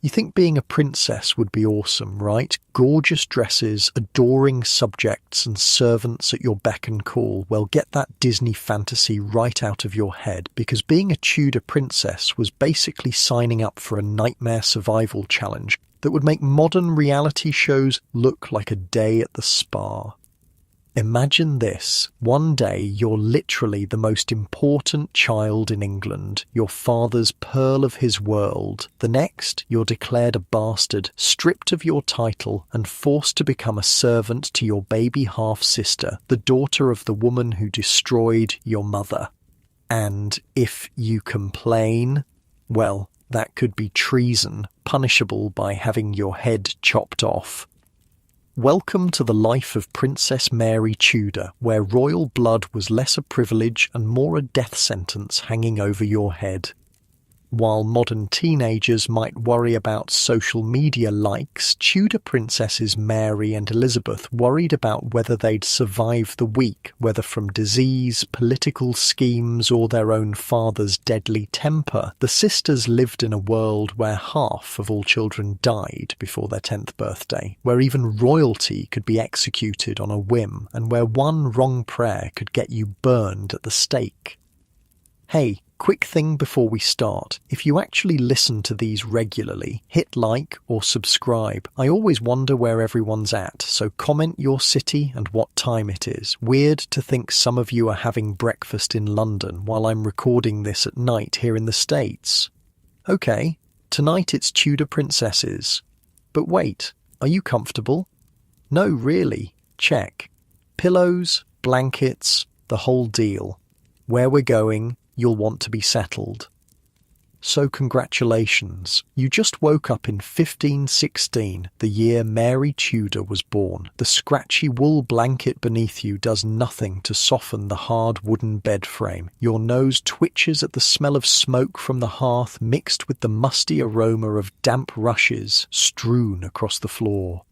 You think being a princess would be awesome, right? Gorgeous dresses, adoring subjects, and servants at your beck and call. Well, get that Disney fantasy right out of your head, because being a Tudor princess was basically signing up for a nightmare survival challenge that would make modern reality shows look like a day at the spa. Imagine this. One day you're literally the most important child in England, your father's pearl of his world. The next, you're declared a bastard, stripped of your title and forced to become a servant to your baby half-sister, the daughter of the woman who destroyed your mother. And if you complain, well, that could be treason, punishable by having your head chopped off. Welcome to the life of Princess Mary Tudor, where royal blood was less a privilege and more a death sentence hanging over your head. While modern teenagers might worry about social media likes, Tudor princesses Mary and Elizabeth worried about whether they'd survive the week, whether from disease, political schemes, or their own father's deadly temper. The sisters lived in a world where half of all children died before their 10th birthday, where even royalty could be executed on a whim, and where one wrong prayer could get you burned at the stake. Hey, quick thing before we start. If you actually listen to these regularly, hit like or subscribe. I always wonder where everyone's at, so comment your city and what time it is. Weird to think some of you are having breakfast in London while I'm recording this at night here in the States. Okay, tonight it's Tudor princesses. But wait, are you comfortable? No, really. Check. Pillows, blankets, the whole deal. Where we're going, you'll want to be settled. So congratulations, you just woke up in 1516, the year Mary Tudor was born. The scratchy wool blanket beneath you does nothing to soften the hard wooden bed frame. Your nose twitches at the smell of smoke from the hearth mixed with the musty aroma of damp rushes strewn across the floor.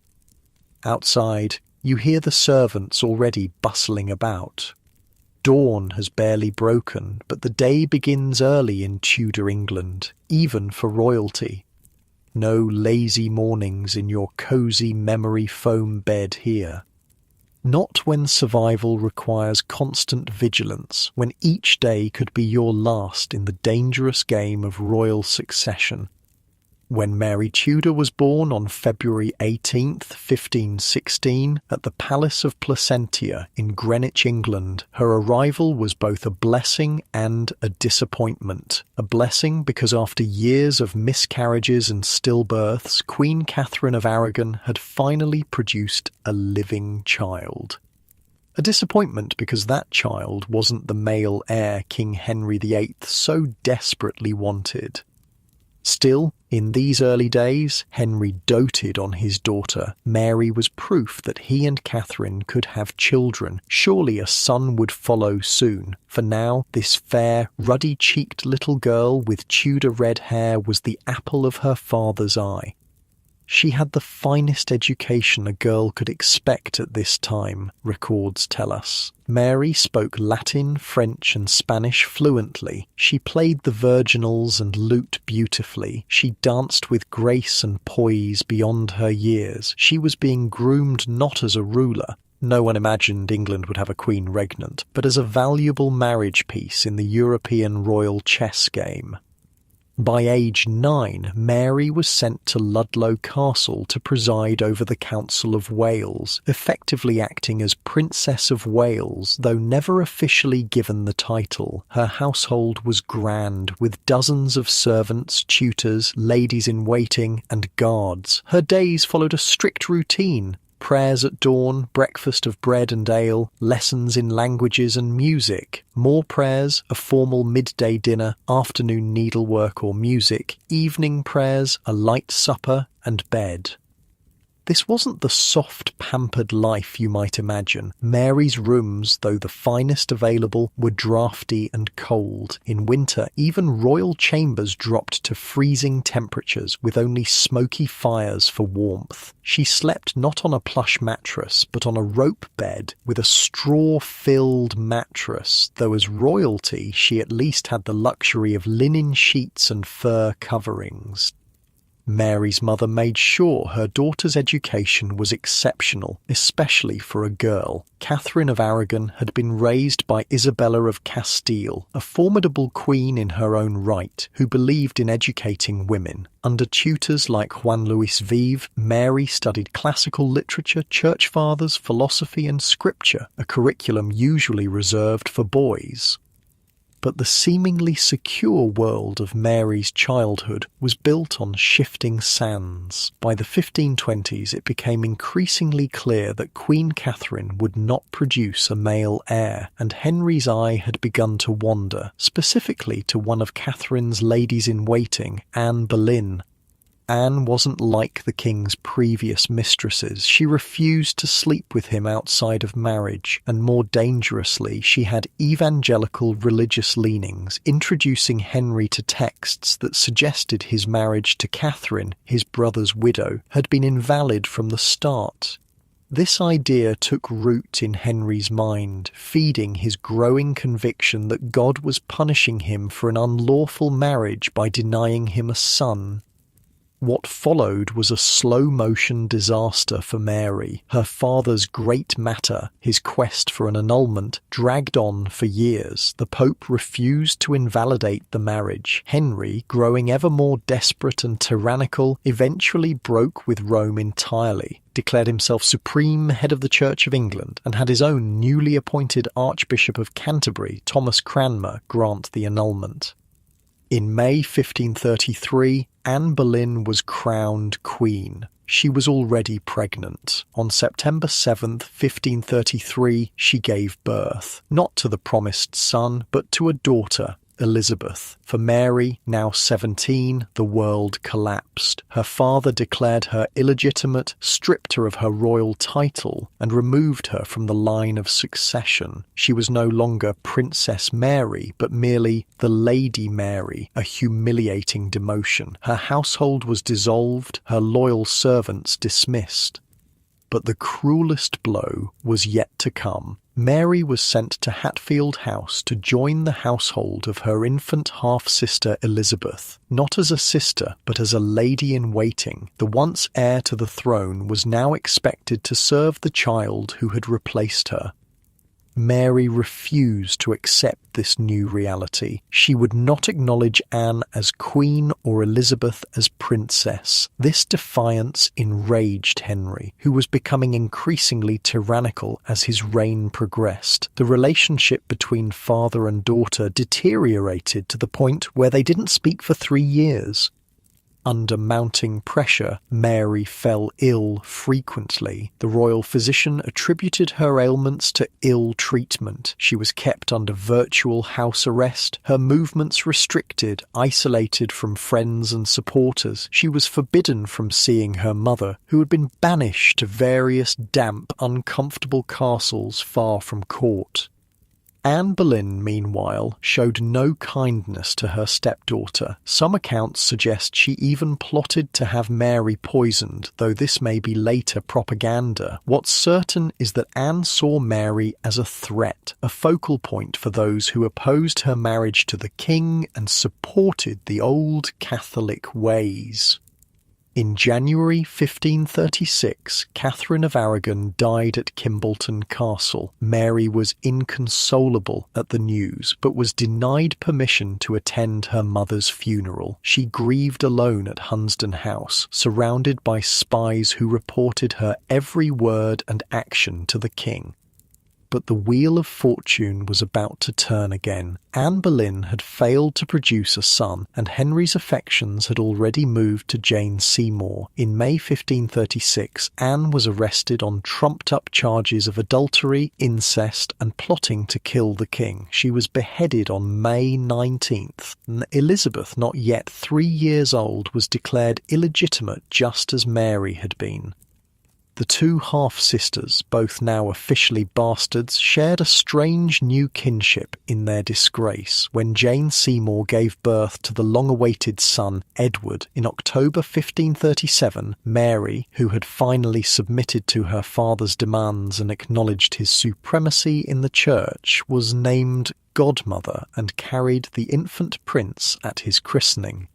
Outside, you hear the servants already bustling about. Dawn has barely broken, but the day begins early in Tudor England, even for royalty. No lazy mornings in your cosy memory foam bed here. Not when survival requires constant vigilance, when each day could be your last in the dangerous game of royal succession. When Mary Tudor was born on February 18th, 1516, at the Palace of Placentia in Greenwich, England, her arrival was both a blessing and a disappointment. A blessing because after years of miscarriages and stillbirths, Queen Catherine of Aragon had finally produced a living child. A disappointment because that child wasn't the male heir King Henry VIII so desperately wanted. Still, in these early days, Henry doted on his daughter. Mary was proof that he and Catherine could have children. Surely a son would follow soon. For now, this fair, ruddy-cheeked little girl with Tudor red hair was the apple of her father's eye. She had the finest education a girl could expect at this time, records tell us. Mary spoke Latin, French and Spanish fluently. She played the virginals and lute beautifully. She danced with grace and poise beyond her years. She was being groomed not as a ruler. No one imagined England would have a queen regnant, but as a valuable marriage piece in the European royal chess game. By age 9, Mary was sent to Ludlow Castle to preside over the Council of Wales, effectively acting as Princess of Wales, though never officially given the title. Her household was grand, with dozens of servants, tutors, ladies-in-waiting, and guards. Her days followed a strict routine. Prayers at dawn, breakfast of bread and ale, lessons in languages and music, more prayers, a formal midday dinner, afternoon needlework or music, evening prayers, a light supper, and bed. This wasn't the soft, pampered life you might imagine. Mary's rooms, though the finest available, were draughty and cold. In winter, even royal chambers dropped to freezing temperatures, with only smoky fires for warmth. She slept not on a plush mattress, but on a rope bed with a straw-filled mattress, though as royalty she at least had the luxury of linen sheets and fur coverings. Mary's mother made sure her daughter's education was exceptional, especially for a girl. Catherine of Aragon had been raised by Isabella of Castile, a formidable queen in her own right, who believed in educating women. Under tutors like Juan Luis Vive, Mary studied classical literature, church fathers, philosophy and scripture, a curriculum usually reserved for boys. But the seemingly secure world of Mary's childhood was built on shifting sands. By the 1520s, it became increasingly clear that Queen Catherine would not produce a male heir, and Henry's eye had begun to wander, specifically to one of Catherine's ladies-in-waiting, Anne Boleyn. Anne wasn't like the king's previous mistresses. She refused to sleep with him outside of marriage, and more dangerously, she had evangelical religious leanings, introducing Henry to texts that suggested his marriage to Catherine, his brother's widow, had been invalid from the start. This idea took root in Henry's mind, feeding his growing conviction that God was punishing him for an unlawful marriage by denying him a son. What followed was a slow-motion disaster for Mary. Her father's great matter, his quest for an annulment, dragged on for years. The Pope refused to invalidate the marriage. Henry, growing ever more desperate and tyrannical, eventually broke with Rome entirely, declared himself supreme head of the Church of England, and had his own newly appointed Archbishop of Canterbury, Thomas Cranmer, grant the annulment. In May 1533, Anne Boleyn was crowned queen. She was already pregnant. On September 7th, 1533, she gave birth, not to the promised son, but to a daughter, Elizabeth. For Mary, now 17, the world collapsed. Her father declared her illegitimate, stripped her of her royal title, and removed her from the line of succession. She was no longer Princess Mary, but merely the Lady Mary, a humiliating demotion. Her household was dissolved, her loyal servants dismissed. But the cruelest blow was yet to come. Mary was sent to Hatfield House to join the household of her infant half-sister Elizabeth, not as a sister, but as a lady-in-waiting. The once heir to the throne was now expected to serve the child who had replaced her. Mary refused to accept this new reality. She would not acknowledge Anne as queen or Elizabeth as princess. This defiance enraged Henry, who was becoming increasingly tyrannical as his reign progressed. The relationship between father and daughter deteriorated to the point where they didn't speak for 3 years. Under mounting pressure, Mary fell ill frequently. The royal physician attributed her ailments to ill treatment. She was kept under virtual house arrest, her movements restricted, isolated from friends and supporters. She was forbidden from seeing her mother, who had been banished to various damp, uncomfortable castles far from court. Anne Boleyn, meanwhile, showed no kindness to her stepdaughter. Some accounts suggest she even plotted to have Mary poisoned, though this may be later propaganda. What's certain is that Anne saw Mary as a threat, a focal point for those who opposed her marriage to the king and supported the old Catholic ways. In January 1536, Catherine of Aragon died at Kimbolton Castle. Mary was inconsolable at the news, but was denied permission to attend her mother's funeral. She grieved alone at Hunsdon House, surrounded by spies who reported her every word and action to the king. But the wheel of fortune was about to turn again. Anne Boleyn had failed to produce a son, and Henry's affections had already moved to Jane Seymour. In May 1536, Anne was arrested on trumped-up charges of adultery, incest, and plotting to kill the king. She was beheaded on May 19th. Elizabeth, not yet 3 years old, was declared illegitimate just as Mary had been. The two half-sisters, both now officially bastards, shared a strange new kinship in their disgrace when Jane Seymour gave birth to the long-awaited son, Edward. In October 1537, Mary, who had finally submitted to her father's demands and acknowledged his supremacy in the church, was named godmother and carried the infant prince at his christening.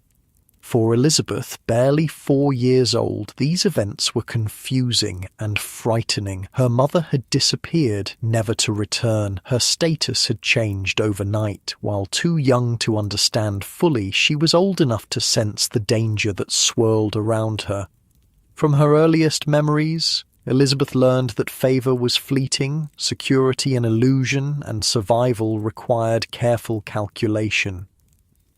For Elizabeth, barely 4 years old, these events were confusing and frightening. Her mother had disappeared, never to return. Her status had changed overnight. While too young to understand fully, she was old enough to sense the danger that swirled around her. From her earliest memories, Elizabeth learned that favour was fleeting, security an illusion, and survival required careful calculation.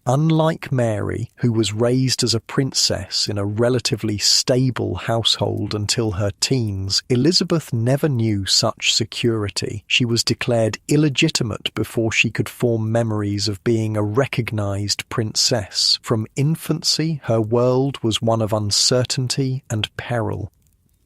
Unlike Mary, who was raised as a princess in a relatively stable household until her teens, Elizabeth never knew such security. She was declared illegitimate before she could form memories of being a recognised princess. From infancy, her world was one of uncertainty and peril.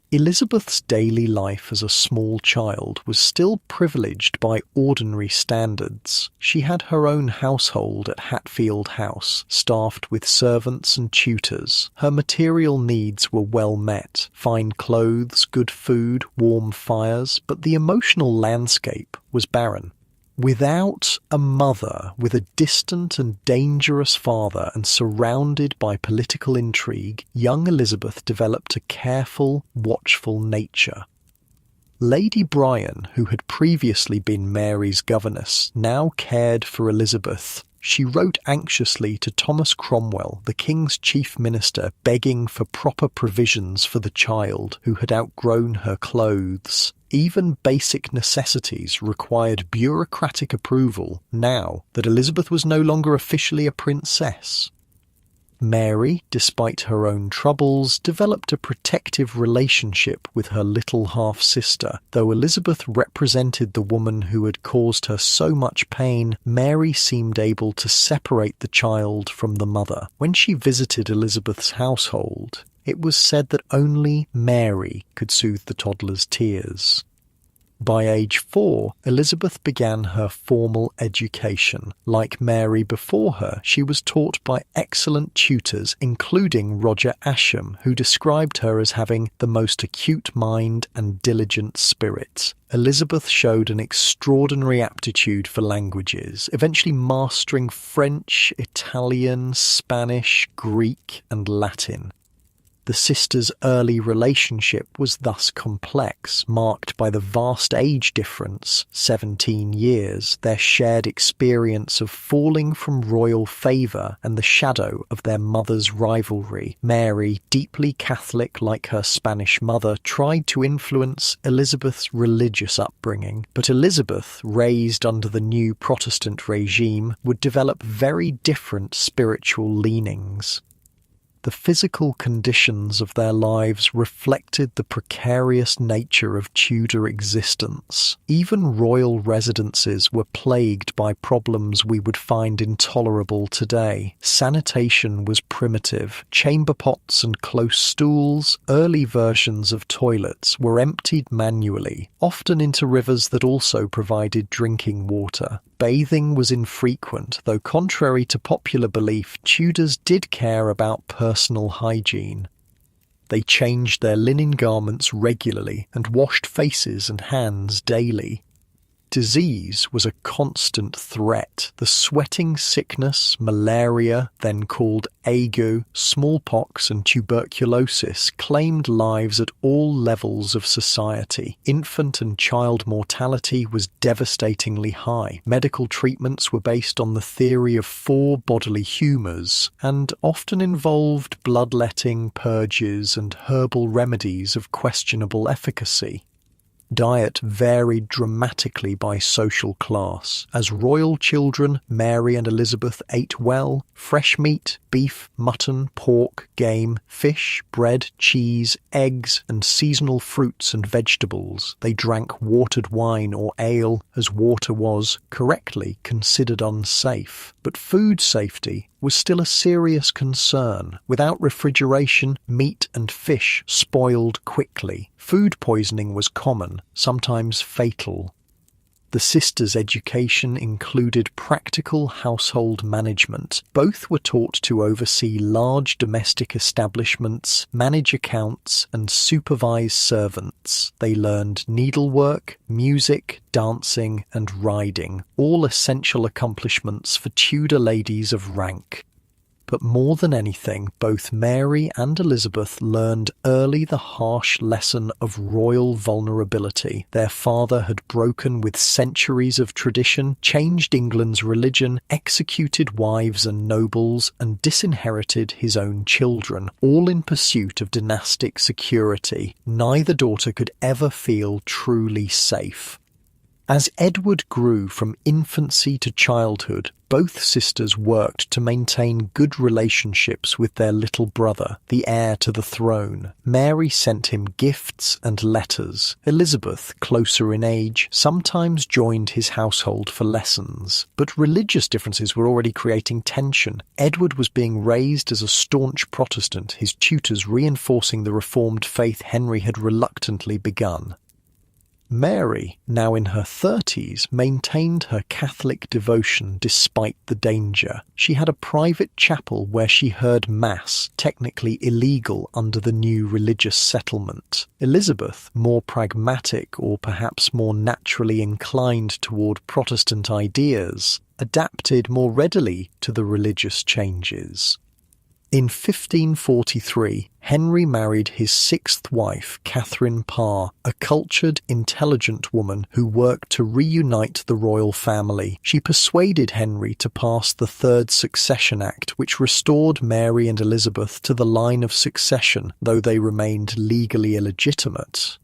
Elizabeth's daily life as a small child was still privileged by ordinary standards. She had her own household at Hatfield House, staffed with servants and tutors. Her material needs were well met: fine clothes, good food, warm fires, but the emotional landscape was barren. Without a mother, with a distant and dangerous father, and surrounded by political intrigue, young Elizabeth developed a careful, watchful nature. Lady Bryan, who had previously been Mary's governess, now cared for Elizabeth. She wrote anxiously to Thomas Cromwell, the King's chief minister, begging for proper provisions for the child, who had outgrown her clothes. Even basic necessities required bureaucratic approval now that Elizabeth was no longer officially a princess. Mary, despite her own troubles, developed a protective relationship with her little half-sister. Though Elizabeth represented the woman who had caused her so much pain, Mary seemed able to separate the child from the mother. When she visited Elizabeth's household, it was said that only Mary could soothe the toddler's tears. By age 4, Elizabeth began her formal education. Like Mary before her, she was taught by excellent tutors, including Roger Ascham, who described her as having the most acute mind and diligent spirit. Elizabeth showed an extraordinary aptitude for languages, eventually mastering French, Italian, Spanish, Greek, and Latin. The sisters' early relationship was thus complex, marked by the vast age difference, 17 years, their shared experience of falling from royal favour, and the shadow of their mother's rivalry. Mary, deeply Catholic like her Spanish mother, tried to influence Elizabeth's religious upbringing, but Elizabeth, raised under the new Protestant regime, would develop very different spiritual leanings. The physical conditions of their lives reflected the precarious nature of Tudor existence. Even royal residences were plagued by problems we would find intolerable today. Sanitation was primitive. Chamber pots and close stools, early versions of toilets, were emptied manually, often into rivers that also provided drinking water. Bathing was infrequent, though contrary to popular belief, Tudors did care about personal hygiene. They changed their linen garments regularly and washed faces and hands daily. Disease was a constant threat. The sweating sickness, malaria, then called ague, smallpox and tuberculosis, claimed lives at all levels of society. Infant and child mortality was devastatingly high. Medical treatments were based on the theory of 4 bodily humours and often involved bloodletting, purges and herbal remedies of questionable efficacy. Diet varied dramatically by social class. As royal children, Mary and Elizabeth ate well: fresh meat, beef, mutton, pork, game, fish, bread, cheese, eggs, and seasonal fruits and vegetables. They drank watered wine or ale, as water was, correctly, considered unsafe. But food safety was still a serious concern. Without refrigeration, meat and fish spoiled quickly. Food poisoning was common, sometimes fatal. The sisters' education included practical household management. Both were taught to oversee large domestic establishments, manage accounts, and supervise servants. They learned needlework, music, dancing, and riding, all essential accomplishments for Tudor ladies of rank. But more than anything, both Mary and Elizabeth learned early the harsh lesson of royal vulnerability. Their father had broken with centuries of tradition, changed England's religion, executed wives and nobles, and disinherited his own children, all in pursuit of dynastic security. Neither daughter could ever feel truly safe. As Edward grew from infancy to childhood, both sisters worked to maintain good relationships with their little brother, the heir to the throne. Mary sent him gifts and letters. Elizabeth, closer in age, sometimes joined his household for lessons. But religious differences were already creating tension. Edward was being raised as a staunch Protestant, his tutors reinforcing the Reformed faith Henry had reluctantly begun. Mary, now in her 30s, maintained her Catholic devotion despite the danger. She had a private chapel where she heard Mass, technically illegal under the new religious settlement. Elizabeth, more pragmatic or perhaps more naturally inclined toward Protestant ideas, adapted more readily to the religious changes. In 1543, Henry married his sixth wife, Catherine Parr, a cultured, intelligent woman who worked to reunite the royal family. She persuaded Henry to pass the Third Succession Act, which restored Mary and Elizabeth to the line of succession, though they remained legally illegitimate.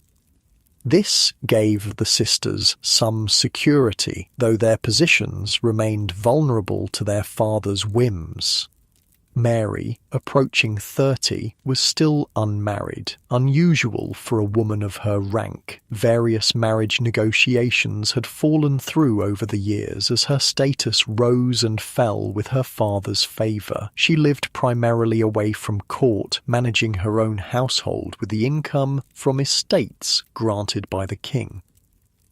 This gave the sisters some security, though their positions remained vulnerable to their father's whims. Mary, approaching 30, was still unmarried, unusual for a woman of her rank. Various marriage negotiations had fallen through over the years as her status rose and fell with her father's favour. She lived primarily away from court, managing her own household with the income from estates granted by the king.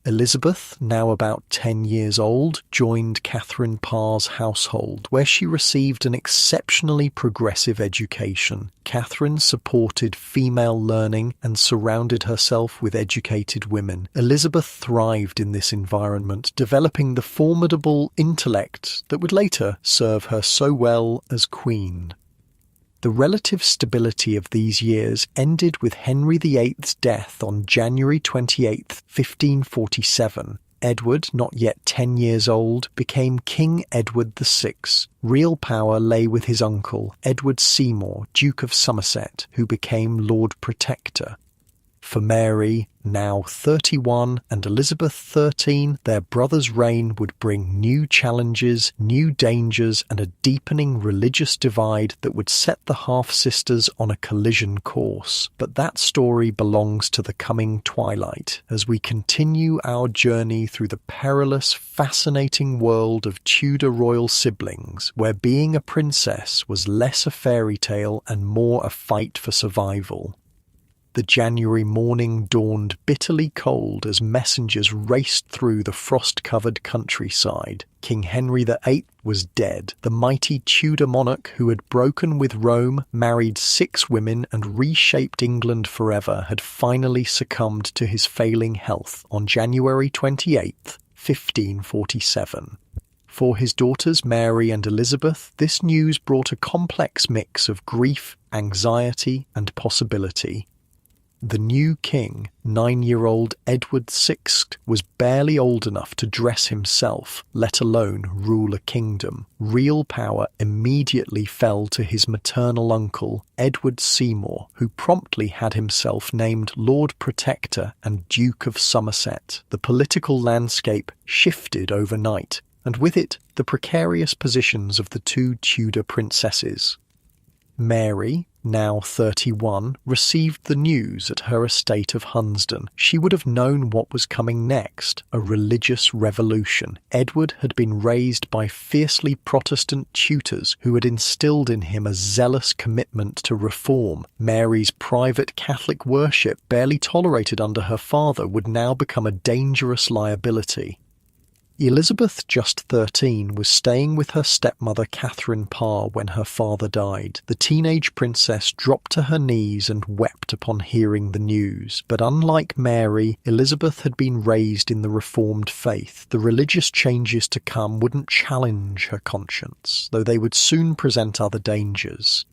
Elizabeth, now about 10 years old, joined Catherine Parr's household, where she received an exceptionally progressive education. Catherine supported female learning and surrounded herself with educated women. Elizabeth thrived in this environment, developing the formidable intellect that would later serve her so well as queen. The relative stability of these years ended with Henry VIII's death on January 28, 1547. Edward, not yet 10 years old, became King Edward VI. Real power lay with his uncle, Edward Seymour, Duke of Somerset, who became Lord Protector. For Mary, now 31, and Elizabeth 13, their brother's reign would bring new challenges, new dangers, and a deepening religious divide that would set the half-sisters on a collision course. But that story belongs to the coming twilight, as we continue our journey through the perilous, fascinating world of Tudor royal siblings, where being a princess was less a fairy tale and more a fight for survival. The January morning dawned bitterly cold as messengers raced through the frost-covered countryside. King Henry VIII was dead. The mighty Tudor monarch who had broken with Rome, married 6 women, and reshaped England forever had finally succumbed to his failing health on January 28, 1547. For his daughters Mary and Elizabeth, this news brought a complex mix of grief, anxiety, and possibility. The new king, 9-year-old Edward VI, was barely old enough to dress himself, let alone rule a kingdom. Real power immediately fell to his maternal uncle, Edward Seymour, who promptly had himself named Lord Protector and Duke of Somerset. The political landscape shifted overnight, and with it the precarious positions of the 2 Tudor princesses. Mary, now 31, received the news at her estate of Hunsdon. She would have known what was coming next, a religious revolution. Edward had been raised by fiercely Protestant tutors who had instilled in him a zealous commitment to reform. Mary's private Catholic worship, barely tolerated under her father, would now become a dangerous liability. Elizabeth, just 13, was staying with her stepmother Catherine Parr when her father died. The teenage princess dropped to her knees and wept upon hearing the news. But unlike Mary, Elizabeth had been raised in the Reformed faith. The religious changes to come wouldn't challenge her conscience, though they would soon present other dangers.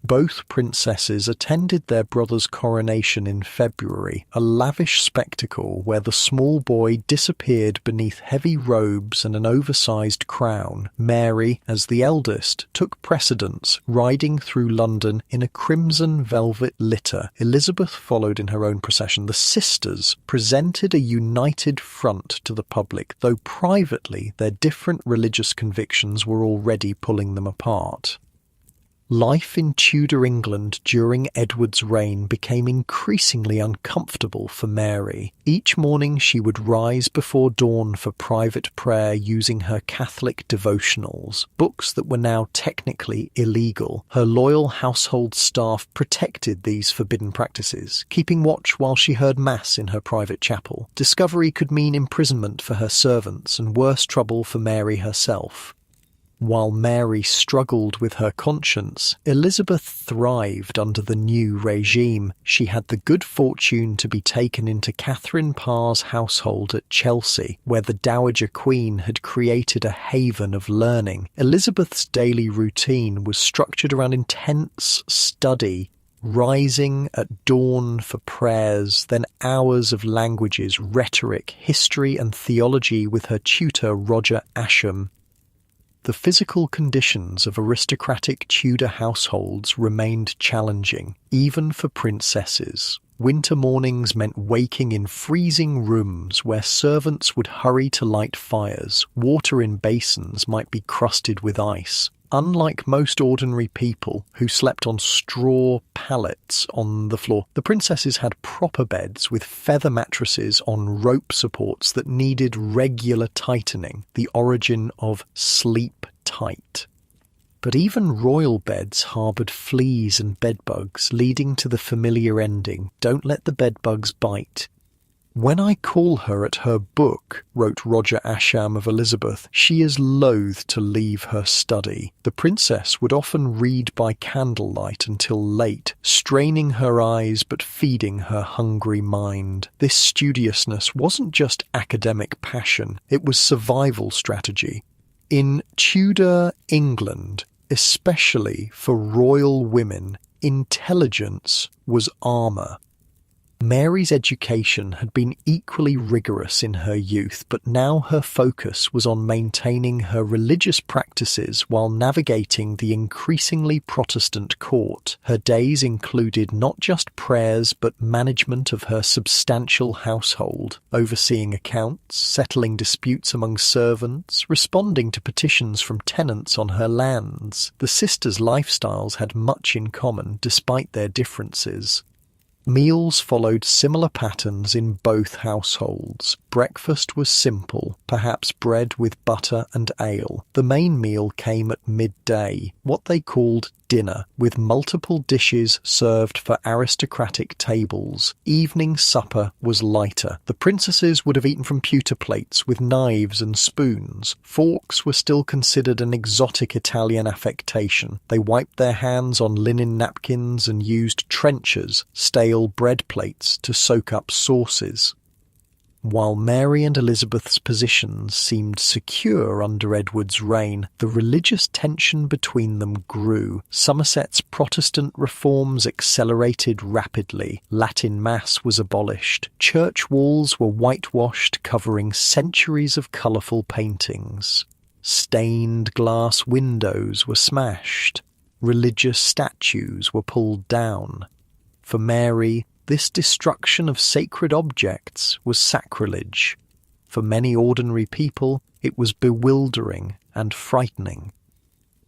Both princesses attended their brother's coronation in February, a lavish spectacle where the small boy disappeared beneath heavy robes and an oversized crown. Mary, as the eldest, took precedence, riding through London in a crimson velvet litter. Elizabeth followed in her own procession. The sisters presented a united front to the public, though privately their different religious convictions were already pulling them apart. Life in Tudor England during Edward's reign became increasingly uncomfortable for Mary. Each morning she would rise before dawn for private prayer using her Catholic devotionals, books that were now technically illegal. Her loyal household staff protected these forbidden practices, keeping watch while she heard Mass in her private chapel. Discovery could mean imprisonment for her servants and worse trouble for Mary herself. While Mary struggled with her conscience, Elizabeth thrived under the new regime. She had the good fortune to be taken into Catherine Parr's household at Chelsea, where the Dowager Queen had created a haven of learning. Elizabeth's daily routine was structured around intense study, rising at dawn for prayers, then hours of languages, rhetoric, history and theology with her tutor Roger Ascham. The physical conditions of aristocratic Tudor households remained challenging, even for princesses. Winter mornings meant waking in freezing rooms where servants would hurry to light fires. Water in basins might be crusted with ice. Unlike most ordinary people who slept on straw pallets on the floor, the princesses had proper beds with feather mattresses on rope supports that needed regular tightening, the origin of sleep tight. But even royal beds harboured fleas and bedbugs, leading to the familiar ending, "Don't let the bedbugs bite." "When I call her at her book," wrote Roger Ascham of Elizabeth, "she is loath to leave her study." The princess would often read by candlelight until late, straining her eyes but feeding her hungry mind. This studiousness wasn't just academic passion, it was survival strategy. In Tudor England, especially for royal women, intelligence was armour. Mary's education had been equally rigorous in her youth, but now her focus was on maintaining her religious practices while navigating the increasingly Protestant court. Her days included not just prayers but management of her substantial household, overseeing accounts, settling disputes among servants, responding to petitions from tenants on her lands. The sisters' lifestyles had much in common despite their differences. Meals followed similar patterns in both households. Breakfast was simple, perhaps bread with butter and ale. The main meal came at midday, what they called dinner, with multiple dishes served for aristocratic tables. Evening supper was lighter. The princesses would have eaten from pewter plates with knives and spoons. Forks were still considered an exotic Italian affectation. They wiped their hands on linen napkins and used trenchers, stale bread plates, to soak up sauces. While Mary and Elizabeth's positions seemed secure under Edward's reign, the religious tension between them grew. Somerset's Protestant reforms accelerated rapidly. Latin Mass was abolished. Church walls were whitewashed, covering centuries of colourful paintings. Stained glass windows were smashed. Religious statues were pulled down. For Mary, this destruction of sacred objects was sacrilege. For many ordinary people, it was bewildering and frightening.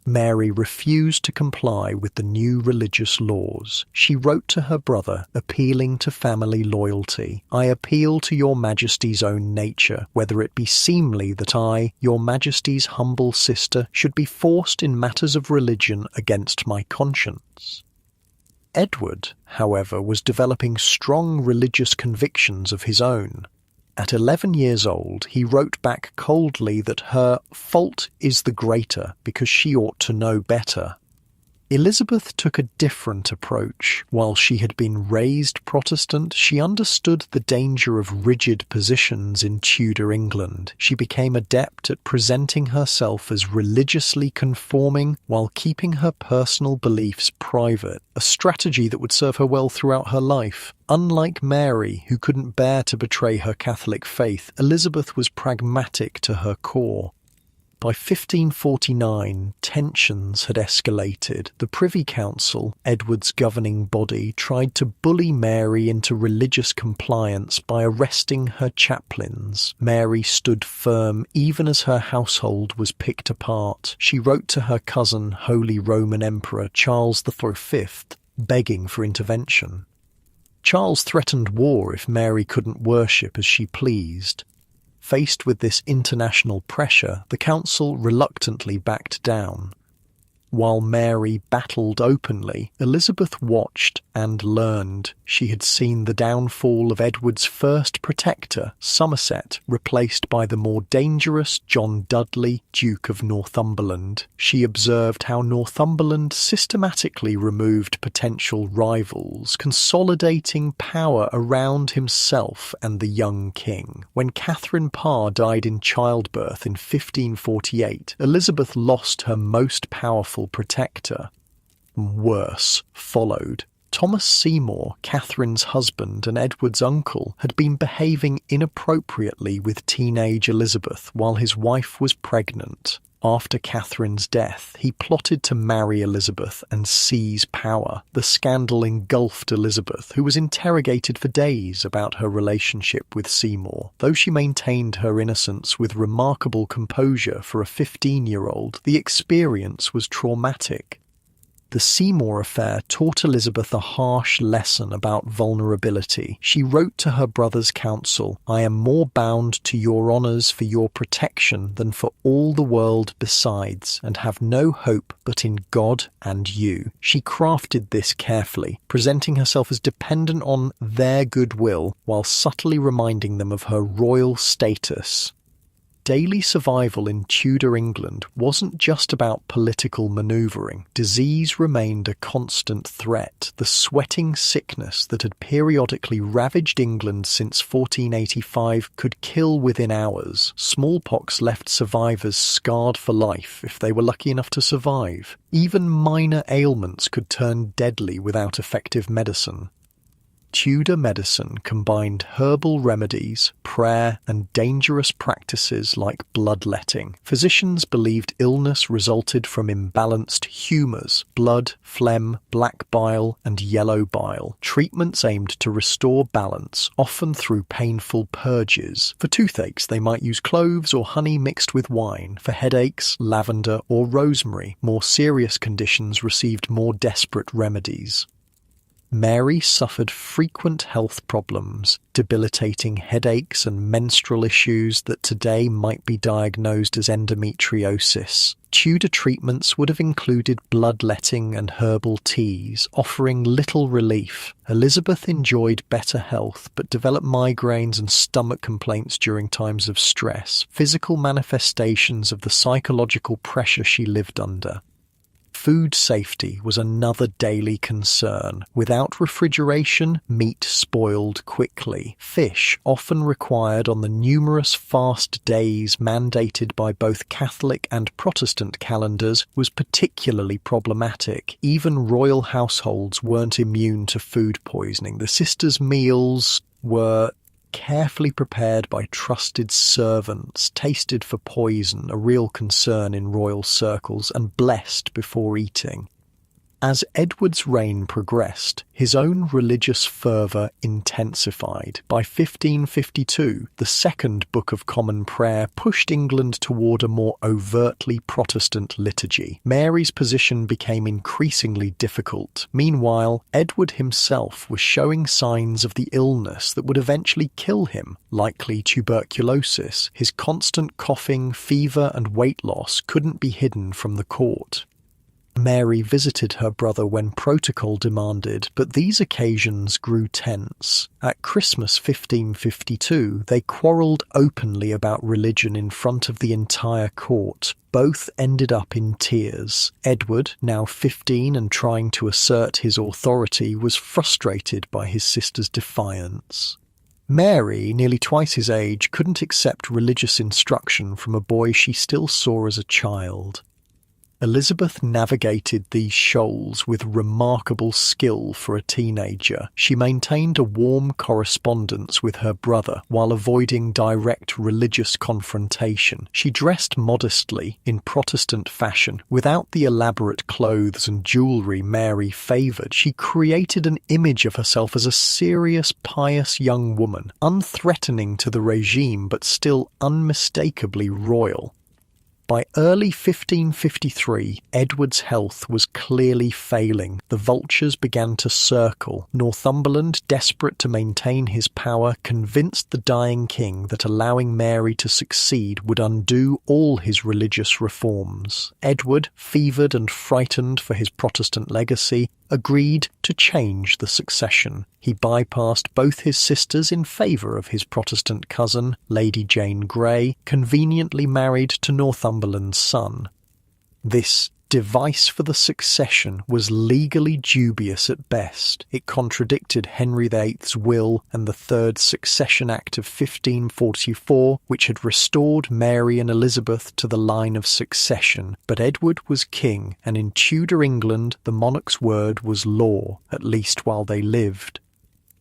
Mary refused to comply with the new religious laws. She wrote to her brother, appealing to family loyalty. "I appeal to your Majesty's own nature, whether it be seemly that I, your Majesty's humble sister, should be forced in matters of religion against my conscience." Edward, however, was developing strong religious convictions of his own. At 11 years old, he wrote back coldly that her fault is the greater because she ought to know better. Elizabeth took a different approach. While she had been raised Protestant, she understood the danger of rigid positions in Tudor England. She became adept at presenting herself as religiously conforming while keeping her personal beliefs private, a strategy that would serve her well throughout her life. Unlike Mary, who couldn't bear to betray her Catholic faith, Elizabeth was pragmatic to her core. By 1549, tensions had escalated. The Privy Council, Edward's governing body, tried to bully Mary into religious compliance by arresting her chaplains. Mary stood firm even as her household was picked apart. She wrote to her cousin, Holy Roman Emperor Charles V, begging for intervention. Charles threatened war if Mary couldn't worship as she pleased. Faced with this international pressure, the council reluctantly backed down. While Mary battled openly, Elizabeth watched and learned. She had seen the downfall of Edward's first protector, Somerset, replaced by the more dangerous John Dudley, Duke of Northumberland. She observed how Northumberland systematically removed potential rivals, consolidating power around himself and the young king. When Catherine Parr died in childbirth in 1548, Elizabeth lost her most powerful protector. Worse followed. Thomas Seymour, Catherine's husband and Edward's uncle, had been behaving inappropriately with teenage Elizabeth while his wife was pregnant. After Catherine's death, he plotted to marry Elizabeth and seize power. The scandal engulfed Elizabeth, who was interrogated for days about her relationship with Seymour. Though she maintained her innocence with remarkable composure for a 15-year-old, the experience was traumatic. The Seymour affair taught Elizabeth a harsh lesson about vulnerability. She wrote to her brother's council, "I am more bound to your honours for your protection than for all the world besides, and have no hope but in God and you." She crafted this carefully, presenting herself as dependent on their goodwill, while subtly reminding them of her royal status. Daily survival in Tudor England wasn't just about political manoeuvring. Disease remained a constant threat. The sweating sickness that had periodically ravaged England since 1485 could kill within hours. Smallpox left survivors scarred for life if they were lucky enough to survive. Even minor ailments could turn deadly without effective medicine. Tudor medicine combined herbal remedies, prayer, and dangerous practices like bloodletting. Physicians believed illness resulted from imbalanced humours, blood, phlegm, black bile, and yellow bile. Treatments aimed to restore balance, often through painful purges. For toothaches, they might use cloves or honey mixed with wine. For headaches, lavender or rosemary. More serious conditions received more desperate remedies. Mary suffered frequent health problems, debilitating headaches and menstrual issues that today might be diagnosed as endometriosis. Tudor treatments would have included bloodletting and herbal teas, offering little relief. Elizabeth enjoyed better health, but developed migraines and stomach complaints during times of stress, physical manifestations of the psychological pressure she lived under. Food safety was another daily concern. Without refrigeration, meat spoiled quickly. Fish, often required on the numerous fast days mandated by both Catholic and Protestant calendars, was particularly problematic. Even royal households weren't immune to food poisoning. The sisters' meals were carefully prepared by trusted servants, tasted for poison, a real concern in royal circles, and blessed before eating. As Edward's reign progressed, his own religious fervour intensified. By 1552, the Second Book of Common Prayer pushed England toward a more overtly Protestant liturgy. Mary's position became increasingly difficult. Meanwhile, Edward himself was showing signs of the illness that would eventually kill him, likely tuberculosis. His constant coughing, fever, and weight loss couldn't be hidden from the court. Mary visited her brother when protocol demanded, but these occasions grew tense. At Christmas 1552, they quarrelled openly about religion in front of the entire court. Both ended up in tears. Edward, now 15 and trying to assert his authority, was frustrated by his sister's defiance. Mary, nearly twice his age, couldn't accept religious instruction from a boy she still saw as a child. Elizabeth navigated these shoals with remarkable skill for a teenager. She maintained a warm correspondence with her brother while avoiding direct religious confrontation. She dressed modestly, in Protestant fashion, without the elaborate clothes and jewellery Mary favoured. She created an image of herself as a serious, pious young woman, unthreatening to the regime but still unmistakably royal. By early 1553, Edward's health was clearly failing. The vultures began to circle. Northumberland, desperate to maintain his power, convinced the dying king that allowing Mary to succeed would undo all his religious reforms. Edward, fevered and frightened for his Protestant legacy, agreed to change the succession. He bypassed both his sisters in favour of his Protestant cousin, Lady Jane Grey, conveniently married to Northumberland's son. This device for the succession was legally dubious at best. It contradicted Henry VIII's will and the Third Succession Act of 1544, which had restored Mary and Elizabeth to the line of succession. But Edward was king, and in Tudor England the monarch's word was law, at least while they lived.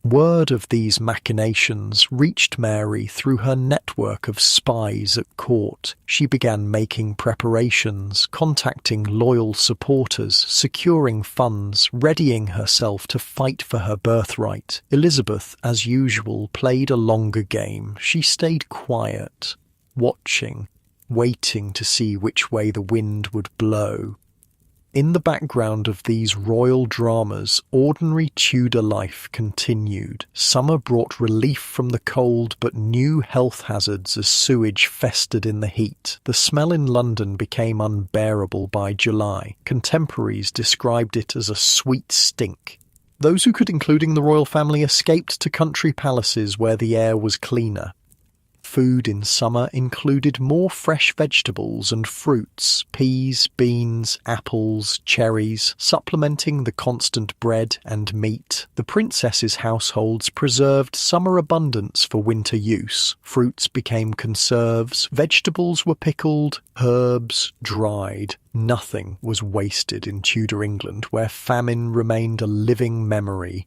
Word of these machinations reached Mary through her network of spies at court. She began making preparations, contacting loyal supporters, securing funds, readying herself to fight for her birthright. Elizabeth, as usual, played a longer game. She stayed quiet, watching, waiting to see which way the wind would blow. In the background of these royal dramas, ordinary Tudor life continued. Summer brought relief from the cold, but new health hazards as sewage festered in the heat. The smell in London became unbearable by July. Contemporaries described it as a sweet stink. Those who could, including the royal family, escaped to country palaces where the air was cleaner. Food in summer included more fresh vegetables and fruits, peas, beans, apples, cherries, supplementing the constant bread and meat. The princesses' households preserved summer abundance for winter use. Fruits became conserves, vegetables were pickled, herbs dried. Nothing was wasted in Tudor England, where famine remained a living memory.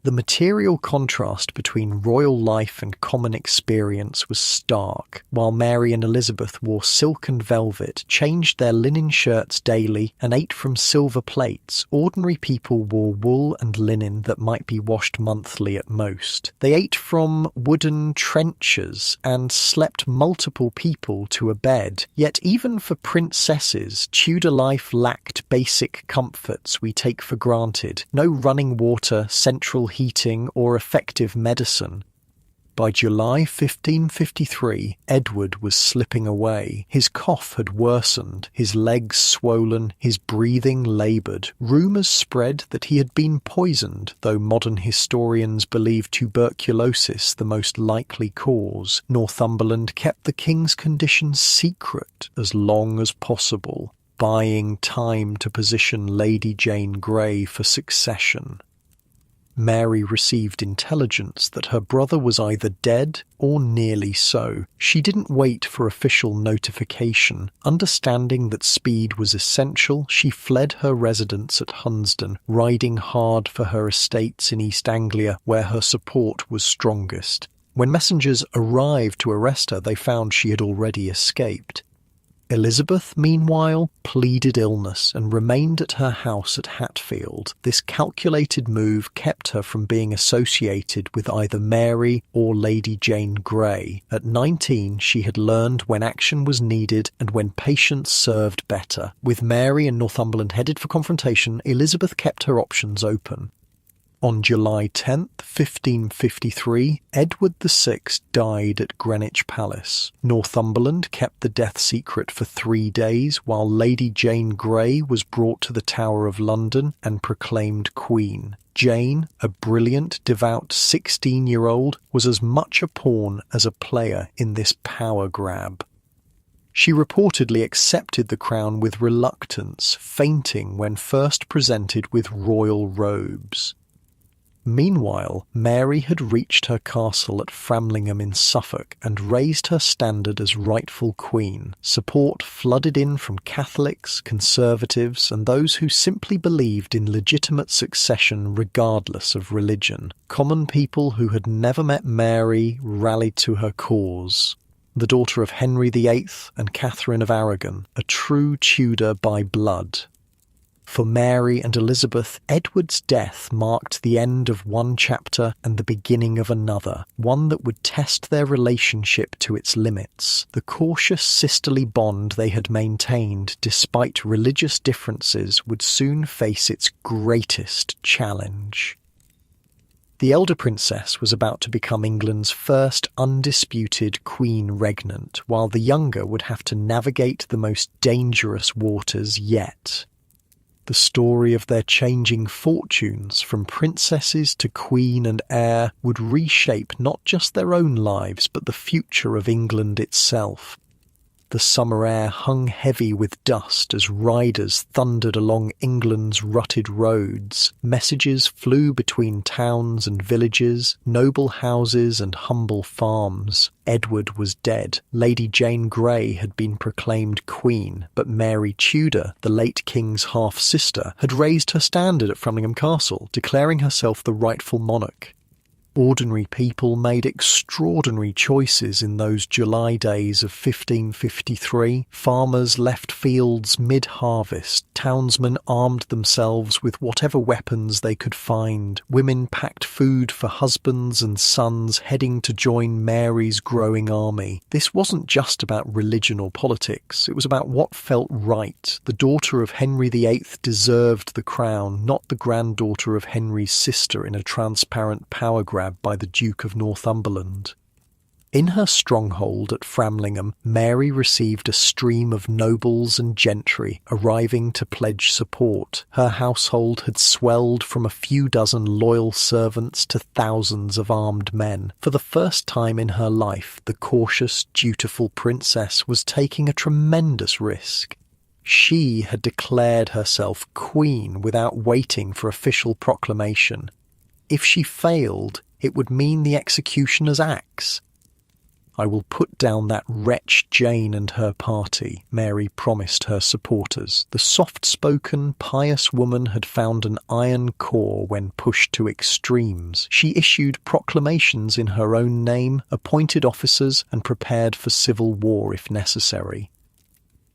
The material contrast between royal life and common experience was stark. While Mary and Elizabeth wore silk and velvet, changed their linen shirts daily, and ate from silver plates, ordinary people wore wool and linen that might be washed monthly at most. They ate from wooden trenchers and slept multiple people to a bed. Yet even for princesses, Tudor life lacked basic comforts we take for granted. No running water, central heating, or effective medicine. By July 1553, Edward was slipping away. His cough had worsened, his legs swollen, his breathing laboured. Rumours spread that he had been poisoned, though modern historians believe tuberculosis the most likely cause. Northumberland kept the king's condition secret as long as possible, buying time to position Lady Jane Grey for succession. Mary received intelligence that her brother was either dead or nearly so. She didn't wait for official notification. Understanding that speed was essential, she fled her residence at Hunsdon, riding hard for her estates in East Anglia, where her support was strongest. When messengers arrived to arrest her, they found she had already escaped. Elizabeth, meanwhile, pleaded illness and remained at her house at Hatfield. This calculated move kept her from being associated with either Mary or Lady Jane Grey. At 19, she had learned when action was needed and when patience served better. With Mary and Northumberland headed for confrontation, Elizabeth kept her options open. On July 10th, 1553, Edward VI died at Greenwich Palace. Northumberland kept the death secret for 3 days while Lady Jane Grey was brought to the Tower of London and proclaimed Queen. Jane, a brilliant, devout 16-year-old, was as much a pawn as a player in this power grab. She reportedly accepted the crown with reluctance, fainting when first presented with royal robes. Meanwhile, Mary had reached her castle at Framlingham in Suffolk and raised her standard as rightful queen. Support flooded in from Catholics, conservatives, and those who simply believed in legitimate succession regardless of religion. Common people who had never met Mary rallied to her cause. The daughter of Henry VIII and Catherine of Aragon, a true Tudor by blood. For Mary and Elizabeth, Edward's death marked the end of one chapter and the beginning of another, one that would test their relationship to its limits. The cautious sisterly bond they had maintained despite religious differences would soon face its greatest challenge. The elder princess was about to become England's first undisputed queen regnant, while the younger would have to navigate the most dangerous waters yet. The story of their changing fortunes from princesses to queen and heir would reshape not just their own lives but the future of England itself. The summer air hung heavy with dust as riders thundered along England's rutted roads. Messages flew between towns and villages, noble houses and humble farms. Edward was dead. Lady Jane Grey had been proclaimed queen, but Mary Tudor, the late king's half-sister, had raised her standard at Framlingham Castle, declaring herself the rightful monarch. Ordinary people made extraordinary choices in those July days of 1553. Farmers left fields mid-harvest. Townsmen armed themselves with whatever weapons they could find. Women packed food for husbands and sons heading to join Mary's growing army. This wasn't just about religion or politics. It was about what felt right. The daughter of Henry VIII deserved the crown, not the granddaughter of Henry's sister in a transparent power grab by the Duke of Northumberland. In her stronghold at Framlingham, Mary received a stream of nobles and gentry arriving to pledge support. Her household had swelled from a few dozen loyal servants to thousands of armed men. For the first time in her life, the cautious, dutiful princess was taking a tremendous risk. She had declared herself queen without waiting for official proclamation. If she failed, it would mean the executioner's axe. "I will put down that wretch Jane and her party," Mary promised her supporters. The soft-spoken, pious woman had found an iron core when pushed to extremes. She issued proclamations in her own name, appointed officers, and prepared for civil war if necessary.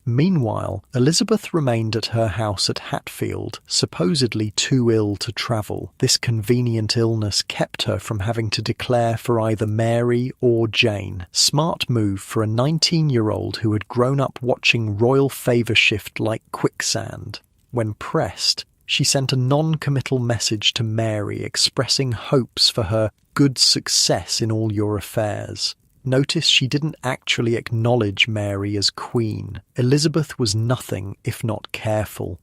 Meanwhile, Elizabeth remained at her house at Hatfield, supposedly too ill to travel. This convenient illness kept her from having to declare for either Mary or Jane. Smart move for a 19-year-old who had grown up watching royal favour shift like quicksand. When pressed, she sent a non-committal message to Mary expressing hopes for her good success in all your affairs. Notice she didn't actually acknowledge Mary as queen. Elizabeth was nothing if not careful.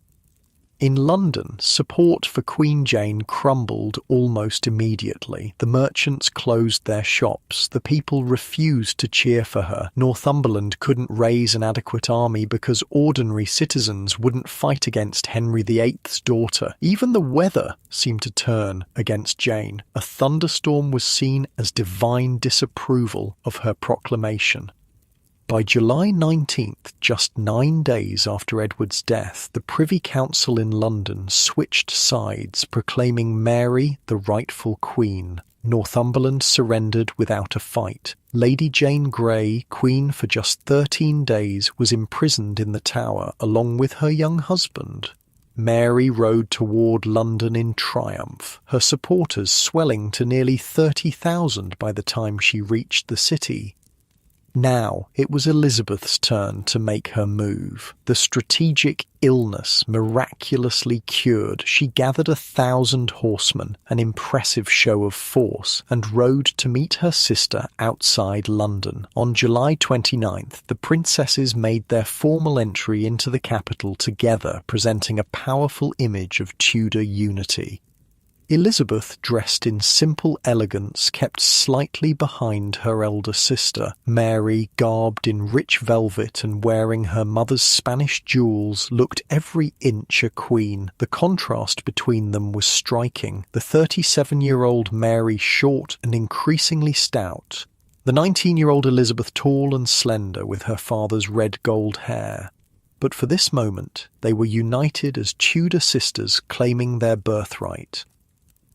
In London, support for Queen Jane crumbled almost immediately. The merchants closed their shops. The people refused to cheer for her. Northumberland couldn't raise an adequate army because ordinary citizens wouldn't fight against Henry VIII's daughter. Even the weather seemed to turn against Jane. A thunderstorm was seen as divine disapproval of her proclamation. By July 19th, just 9 days after Edward's death, the Privy Council in London switched sides, proclaiming Mary the rightful queen. Northumberland surrendered without a fight. Lady Jane Grey, queen for just 13 days, was imprisoned in the Tower along with her young husband. Mary rode toward London in triumph, her supporters swelling to nearly 30,000 by the time she reached the city. Now it was Elizabeth's turn to make her move. The strategic illness miraculously cured, she gathered 1,000 horsemen, an impressive show of force, and rode to meet her sister outside London. On July 29th, the princesses made their formal entry into the capital together, presenting a powerful image of Tudor unity. Elizabeth, dressed in simple elegance, kept slightly behind her elder sister. Mary, garbed in rich velvet and wearing her mother's Spanish jewels, looked every inch a queen. The contrast between them was striking. The 37-year-old Mary short and increasingly stout. The 19-year-old Elizabeth tall and slender with her father's red gold hair. But for this moment, they were united as Tudor sisters claiming their birthright.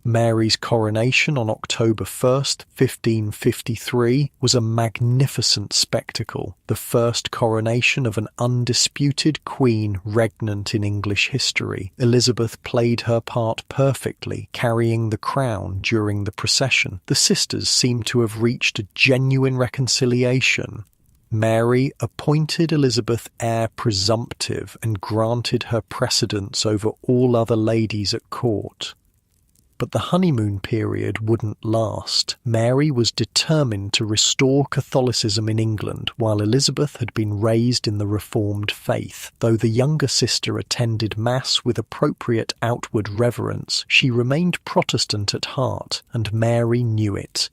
Mary's coronation on October 1st, 1553, was a magnificent spectacle, the first coronation of an undisputed queen regnant in English history. Elizabeth played her part perfectly, carrying the crown during the procession. The sisters seemed to have reached a genuine reconciliation. Mary appointed Elizabeth heir presumptive and granted her precedence over all other ladies at court. But the honeymoon period wouldn't last. Mary was determined to restore Catholicism in England, while Elizabeth had been raised in the Reformed faith. Though the younger sister attended Mass with appropriate outward reverence, she remained Protestant at heart, and Mary knew it.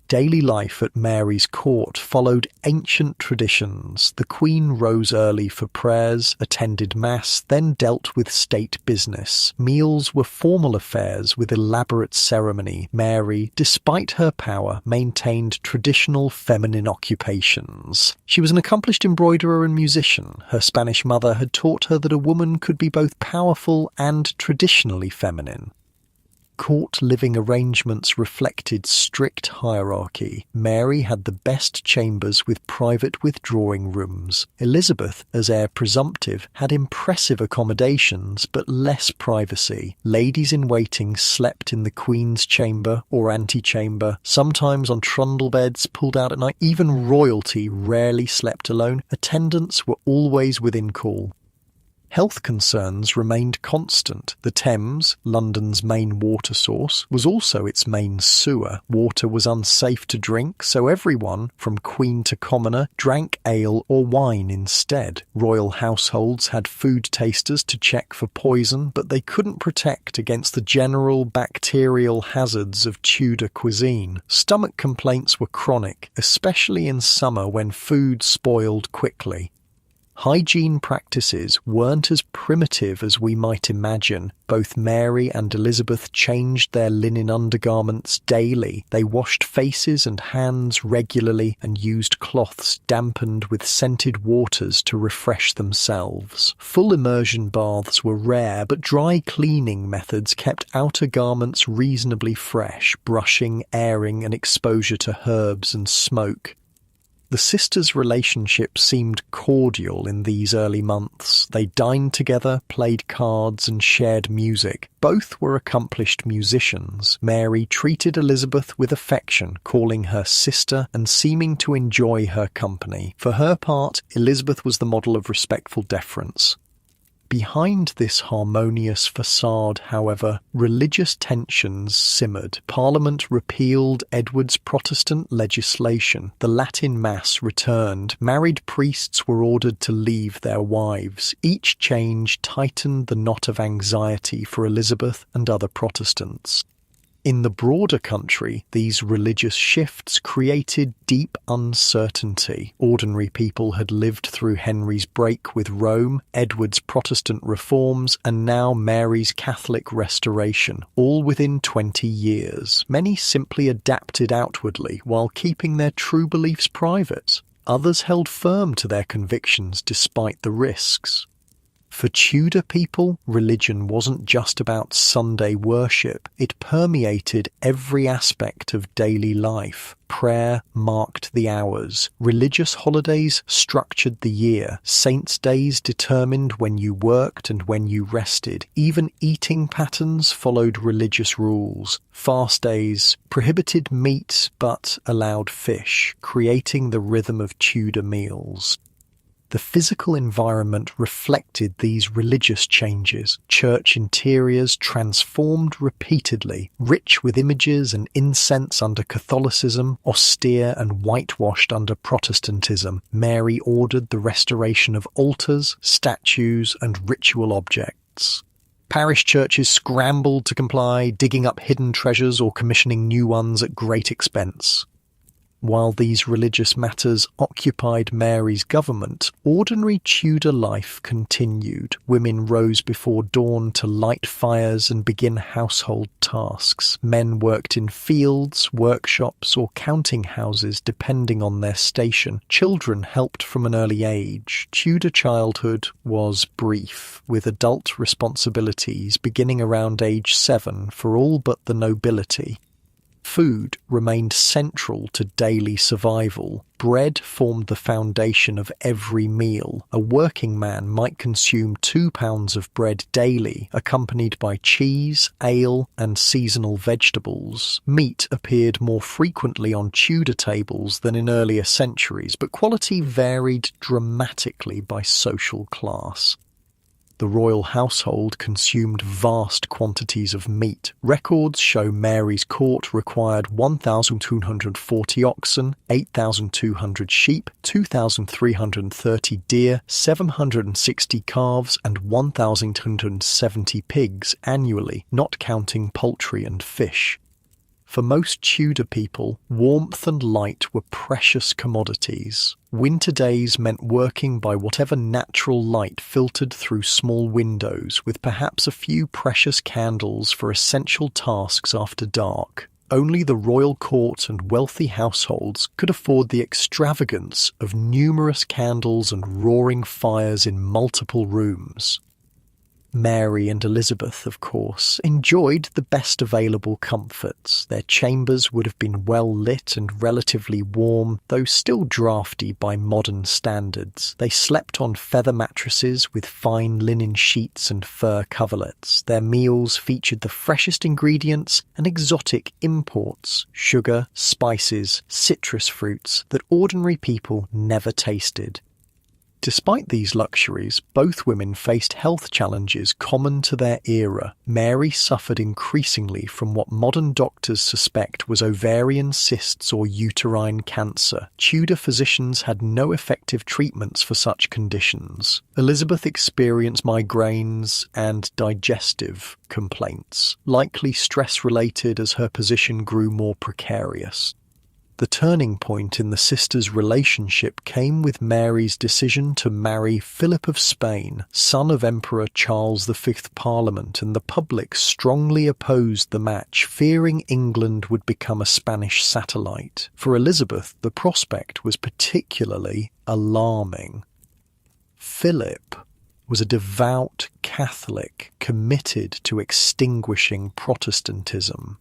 Daily life at Mary's court followed ancient traditions. The Queen rose early for prayers, attended Mass, then dealt with state business. Meals were formal affairs with elaborate ceremony. Mary, despite her power, maintained traditional feminine occupations. She was an accomplished embroiderer and musician. Her Spanish mother had taught her that a woman could be both powerful and traditionally feminine. Court living arrangements reflected strict hierarchy. Mary had the best chambers with private withdrawing rooms. Elizabeth, as heir presumptive, had impressive accommodations but less privacy. Ladies-in-waiting slept in the Queen's chamber or antechamber, sometimes on trundle beds pulled out at night. Even royalty rarely slept alone. Attendants were always within call. Health concerns remained constant. The Thames, London's main water source, was also its main sewer. Water was unsafe to drink, so everyone, from queen to commoner, drank ale or wine instead. Royal households had food tasters to check for poison, but they couldn't protect against the general bacterial hazards of Tudor cuisine. Stomach complaints were chronic, especially in summer when food spoiled quickly. Hygiene practices weren't as primitive as we might imagine. Both Mary and Elizabeth changed their linen undergarments daily. They washed faces and hands regularly and used cloths dampened with scented waters to refresh themselves. Full immersion baths were rare, but dry cleaning methods kept outer garments reasonably fresh, brushing, airing, and exposure to herbs and smoke. The sisters' relationship seemed cordial in these early months. They dined together, played cards, and shared music. Both were accomplished musicians. Mary treated Elizabeth with affection, calling her sister and seeming to enjoy her company. For her part, Elizabeth was the model of respectful deference. Behind this harmonious facade, however, religious tensions simmered. Parliament repealed Edward's Protestant legislation. The Latin Mass returned. Married priests were ordered to leave their wives. Each change tightened the knot of anxiety for Elizabeth and other Protestants. In the broader country, these religious shifts created deep uncertainty. Ordinary people had lived through Henry's break with Rome, Edward's Protestant reforms, and now Mary's Catholic restoration, all within 20 years. Many simply adapted outwardly while keeping their true beliefs private. Others held firm to their convictions despite the risks. For Tudor people, religion wasn't just about Sunday worship. It permeated every aspect of daily life. Prayer marked the hours. Religious holidays structured the year. Saints' days determined when you worked and when you rested. Even eating patterns followed religious rules. Fast days prohibited meat but allowed fish, creating the rhythm of Tudor meals. The physical environment reflected these religious changes. Church interiors transformed repeatedly, rich with images and incense under Catholicism, austere and whitewashed under Protestantism. Mary ordered the restoration of altars, statues, and ritual objects. Parish churches scrambled to comply, digging up hidden treasures or commissioning new ones at great expense. While these religious matters occupied Mary's government, ordinary Tudor life continued. Women rose before dawn to light fires and begin household tasks. Men worked in fields, workshops, or counting houses depending on their station. Children helped from an early age. Tudor childhood was brief, with adult responsibilities beginning around age 7 for all but the nobility. Food remained central to daily survival. Bread formed the foundation of every meal. A working man might consume 2 pounds of bread daily, accompanied by cheese, ale, and seasonal vegetables. Meat appeared more frequently on Tudor tables than in earlier centuries, but quality varied dramatically by social class. The royal household consumed vast quantities of meat. Records show Mary's court required 1,240 oxen, 8,200 sheep, 2,330 deer, 760 calves, and 1,270 pigs annually, not counting poultry and fish. For most Tudor people, warmth and light were precious commodities. Winter days meant working by whatever natural light filtered through small windows, with perhaps a few precious candles for essential tasks after dark. Only the royal court and wealthy households could afford the extravagance of numerous candles and roaring fires in multiple rooms. Mary and Elizabeth, of course, enjoyed the best available comforts. Their chambers would have been well lit and relatively warm, though still draughty by modern standards. They slept on feather mattresses with fine linen sheets and fur coverlets. Their meals featured the freshest ingredients and exotic imports, sugar, spices, citrus fruits that ordinary people never tasted. Despite these luxuries, both women faced health challenges common to their era. Mary suffered increasingly from what modern doctors suspect was ovarian cysts or uterine cancer. Tudor physicians had no effective treatments for such conditions. Elizabeth experienced migraines and digestive complaints, likely stress-related as her position grew more precarious. The turning point in the sisters' relationship came with Mary's decision to marry Philip of Spain, son of Emperor Charles V Parliament, and the public strongly opposed the match, fearing England would become a Spanish satellite. For Elizabeth, the prospect was particularly alarming. Philip was a devout Catholic committed to extinguishing Protestantism.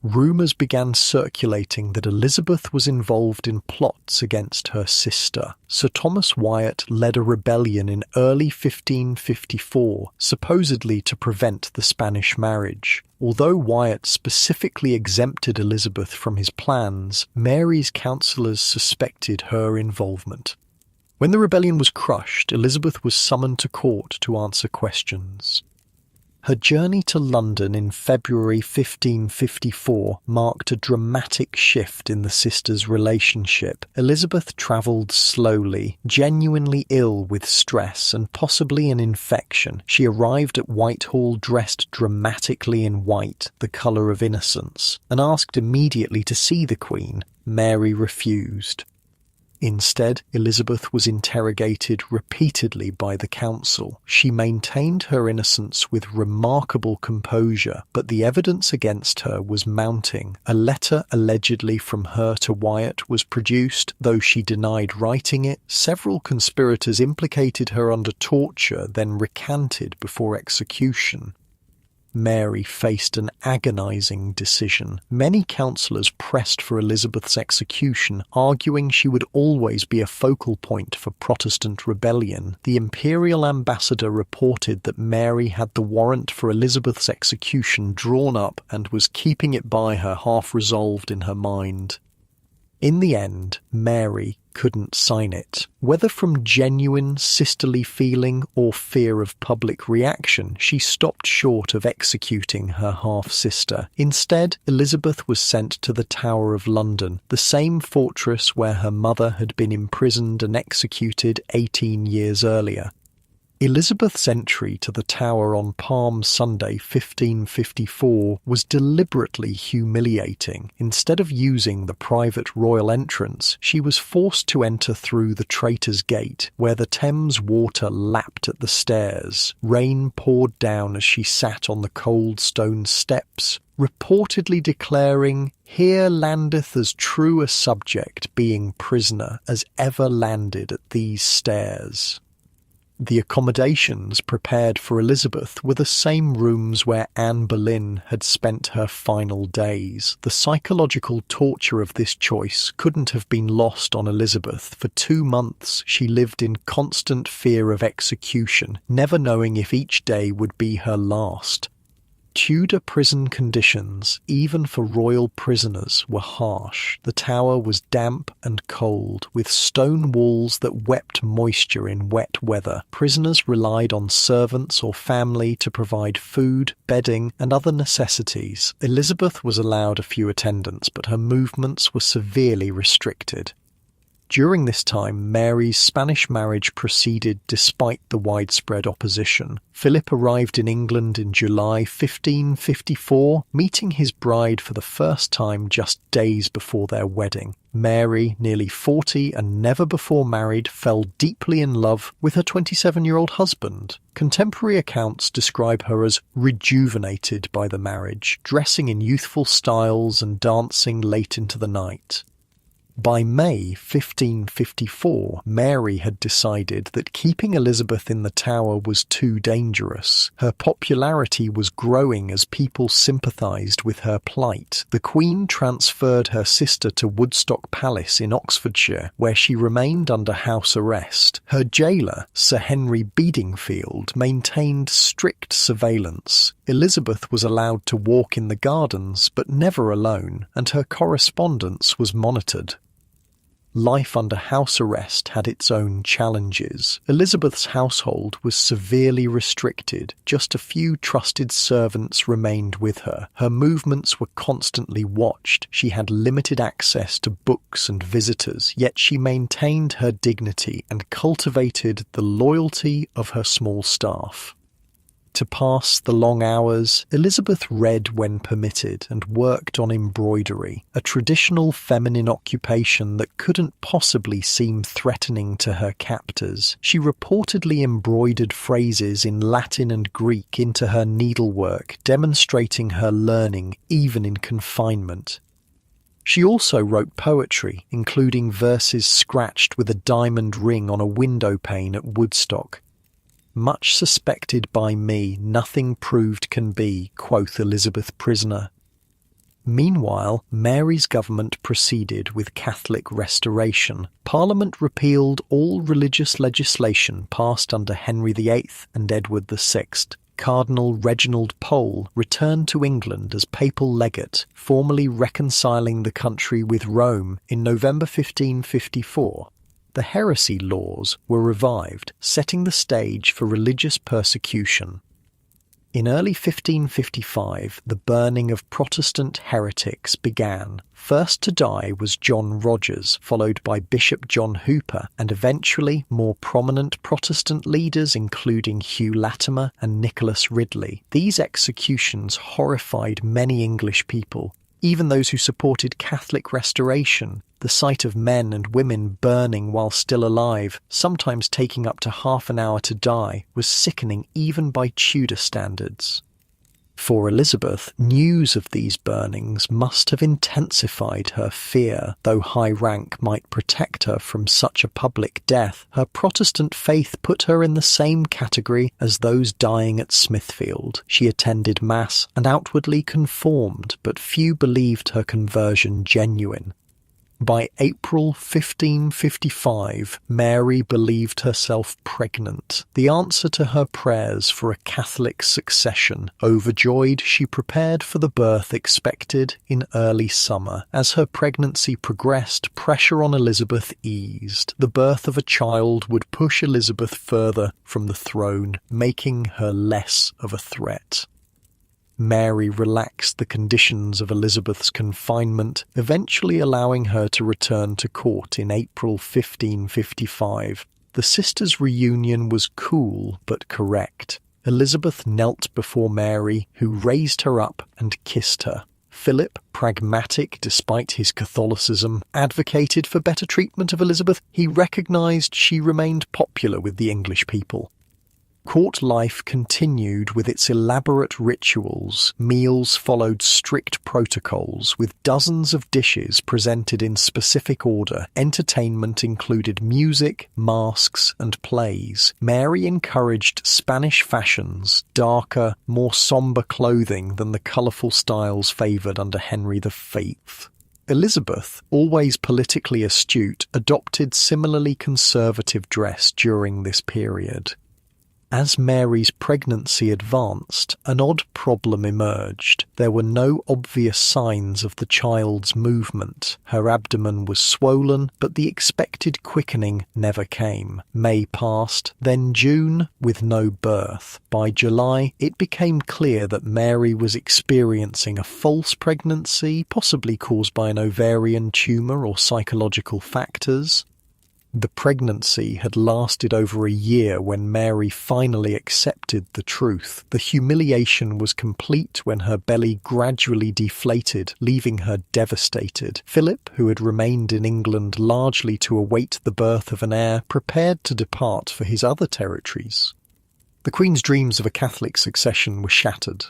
Rumours began circulating that Elizabeth was involved in plots against her sister. Sir Thomas Wyatt led a rebellion in early 1554, supposedly to prevent the Spanish marriage. Although Wyatt specifically exempted Elizabeth from his plans, Mary's counsellors suspected her involvement. When the rebellion was crushed, Elizabeth was summoned to court to answer questions. Her journey to London in February 1554 marked a dramatic shift in the sisters' relationship. Elizabeth travelled slowly, genuinely ill with stress and possibly an infection. She arrived at Whitehall dressed dramatically in white, the colour of innocence, and asked immediately to see the Queen. Mary refused. Instead, Elizabeth was interrogated repeatedly by the council. She maintained her innocence with remarkable composure, but the evidence against her was mounting. A letter allegedly from her to Wyatt was produced, though she denied writing it. Several conspirators implicated her under torture, then recanted before execution. Mary faced an agonizing decision. Many councillors pressed for Elizabeth's execution, arguing she would always be a focal point for Protestant rebellion. The imperial ambassador reported that Mary had the warrant for Elizabeth's execution drawn up and was keeping it by her, half resolved in her mind. In the end, Mary couldn't sign it. Whether from genuine sisterly feeling or fear of public reaction, she stopped short of executing her half-sister. Instead, Elizabeth was sent to the Tower of London, the same fortress where her mother had been imprisoned and executed 18 years earlier. Elizabeth's entry to the Tower on Palm Sunday 1554 was deliberately humiliating. Instead of using the private royal entrance, she was forced to enter through the Traitor's Gate, where the Thames water lapped at the stairs. Rain poured down as she sat on the cold stone steps, reportedly declaring, "Here landeth as true a subject being prisoner as ever landed at these stairs." The accommodations prepared for Elizabeth were the same rooms where Anne Boleyn had spent her final days. The psychological torture of this choice couldn't have been lost on Elizabeth. For 2 months she lived in constant fear of execution, never knowing if each day would be her last. Tudor prison conditions, even for royal prisoners, were harsh. The tower was damp and cold, with stone walls that wept moisture in wet weather. Prisoners relied on servants or family to provide food, bedding, and other necessities. Elizabeth was allowed a few attendants, but her movements were severely restricted. During this time, Mary's Spanish marriage proceeded despite the widespread opposition. Philip arrived in England in July 1554, meeting his bride for the first time just days before their wedding. Mary, nearly 40 and never before married, fell deeply in love with her 27-year-old husband. Contemporary accounts describe her as rejuvenated by the marriage, dressing in youthful styles and dancing late into the night. By May 1554, Mary had decided that keeping Elizabeth in the Tower was too dangerous. Her popularity was growing as people sympathised with her plight. The Queen transferred her sister to Woodstock Palace in Oxfordshire, where she remained under house arrest. Her jailer, Sir Henry Bedingfield, maintained strict surveillance. Elizabeth was allowed to walk in the gardens, but never alone, and her correspondence was monitored. Life under house arrest had its own challenges. Elizabeth's household was severely restricted. Just a few trusted servants remained with her. Her movements were constantly watched. She had limited access to books and visitors, yet she maintained her dignity and cultivated the loyalty of her small staff. To pass the long hours, Elizabeth read when permitted and worked on embroidery, a traditional feminine occupation that couldn't possibly seem threatening to her captors. She reportedly embroidered phrases in Latin and Greek into her needlework, demonstrating her learning even in confinement. She also wrote poetry, including verses scratched with a diamond ring on a window pane at Woodstock. "Much suspected by me, nothing proved can be," quoth Elizabeth prisoner. Meanwhile, Mary's government proceeded with Catholic restoration. Parliament repealed all religious legislation passed under Henry VIII and Edward VI. Cardinal Reginald Pole returned to England as papal legate, formally reconciling the country with Rome in November 1554. The heresy laws were revived, setting the stage for religious persecution. In early 1555, the burning of Protestant heretics began. First to die was John Rogers, followed by Bishop John Hooper, and eventually more prominent Protestant leaders including Hugh Latimer and Nicholas Ridley. These executions horrified many English people. Even those who supported Catholic restoration, the sight of men and women burning while still alive, sometimes taking up to half an hour to die, was sickening even by Tudor standards. For Elizabeth, news of these burnings must have intensified her fear. Though high rank might protect her from such a public death, her Protestant faith put her in the same category as those dying at Smithfield. She attended Mass and outwardly conformed, but few believed her conversion genuine. By April 1555, Mary believed herself pregnant, the answer to her prayers for a Catholic succession. Overjoyed, she prepared for the birth expected in early summer. As her pregnancy progressed, pressure on Elizabeth eased. The birth of a child would push Elizabeth further from the throne, making her less of a threat. Mary relaxed the conditions of Elizabeth's confinement, eventually allowing her to return to court in April 1555. The sisters' reunion was cool but correct. Elizabeth knelt before Mary, who raised her up and kissed her. Philip, pragmatic despite his Catholicism, advocated for better treatment of Elizabeth. He recognised she remained popular with the English people. Court life continued with its elaborate rituals. Meals followed strict protocols, with dozens of dishes presented in specific order. Entertainment included music, masks, and plays. Mary encouraged Spanish fashions, darker, more sombre clothing than the colourful styles favoured under Henry V. Elizabeth, always politically astute, adopted similarly conservative dress during this period. As Mary's pregnancy advanced, an odd problem emerged. There were no obvious signs of the child's movement. Her abdomen was swollen, but the expected quickening never came. May passed, then June, with no birth. By July, it became clear that Mary was experiencing a false pregnancy, possibly caused by an ovarian tumour or psychological factors. The pregnancy had lasted over a year when Mary finally accepted the truth. The humiliation was complete when her belly gradually deflated, leaving her devastated. Philip, who had remained in England largely to await the birth of an heir, prepared to depart for his other territories. The Queen's dreams of a Catholic succession were shattered.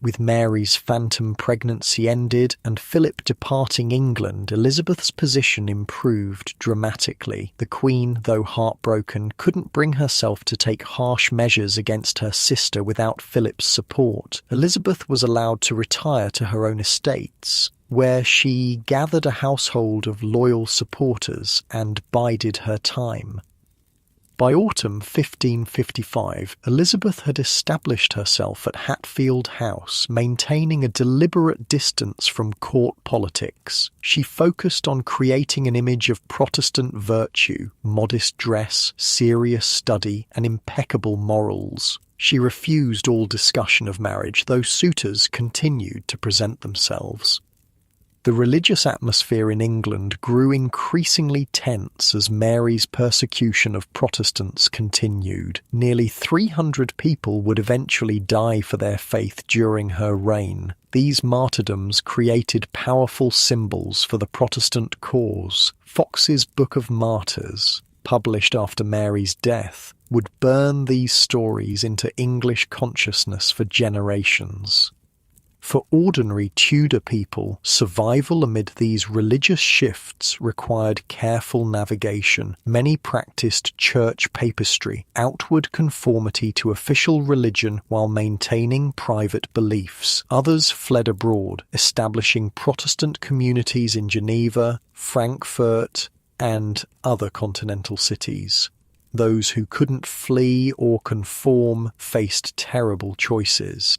With Mary's phantom pregnancy ended and Philip departing England, Elizabeth's position improved dramatically. The Queen, though heartbroken, couldn't bring herself to take harsh measures against her sister without Philip's support. Elizabeth was allowed to retire to her own estates, where she gathered a household of loyal supporters and bided her time. By autumn 1555, Elizabeth had established herself at Hatfield House, maintaining a deliberate distance from court politics. She focused on creating an image of Protestant virtue, modest dress, serious study, and impeccable morals. She refused all discussion of marriage, though suitors continued to present themselves. The religious atmosphere in England grew increasingly tense as Mary's persecution of Protestants continued. Nearly 300 people would eventually die for their faith during her reign. These martyrdoms created powerful symbols for the Protestant cause. Fox's Book of Martyrs, published after Mary's death, would burn these stories into English consciousness for generations. For ordinary Tudor people, survival amid these religious shifts required careful navigation. Many practiced church papistry, outward conformity to official religion while maintaining private beliefs. Others fled abroad, establishing Protestant communities in Geneva, Frankfurt, and other continental cities. Those who couldn't flee or conform faced terrible choices.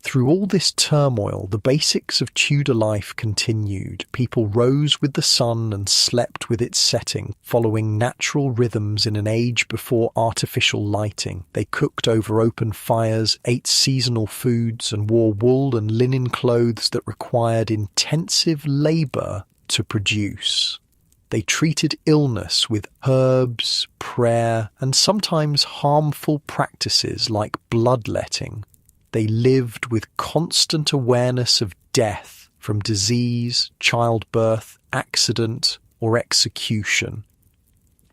Through all this turmoil, the basics of Tudor life continued. People rose with the sun and slept with its setting, following natural rhythms in an age before artificial lighting. They cooked over open fires, ate seasonal foods, and wore wool and linen clothes that required intensive labour to produce. They treated illness with herbs, prayer, and sometimes harmful practices like bloodletting. They lived with constant awareness of death, from disease, childbirth, accident, or execution.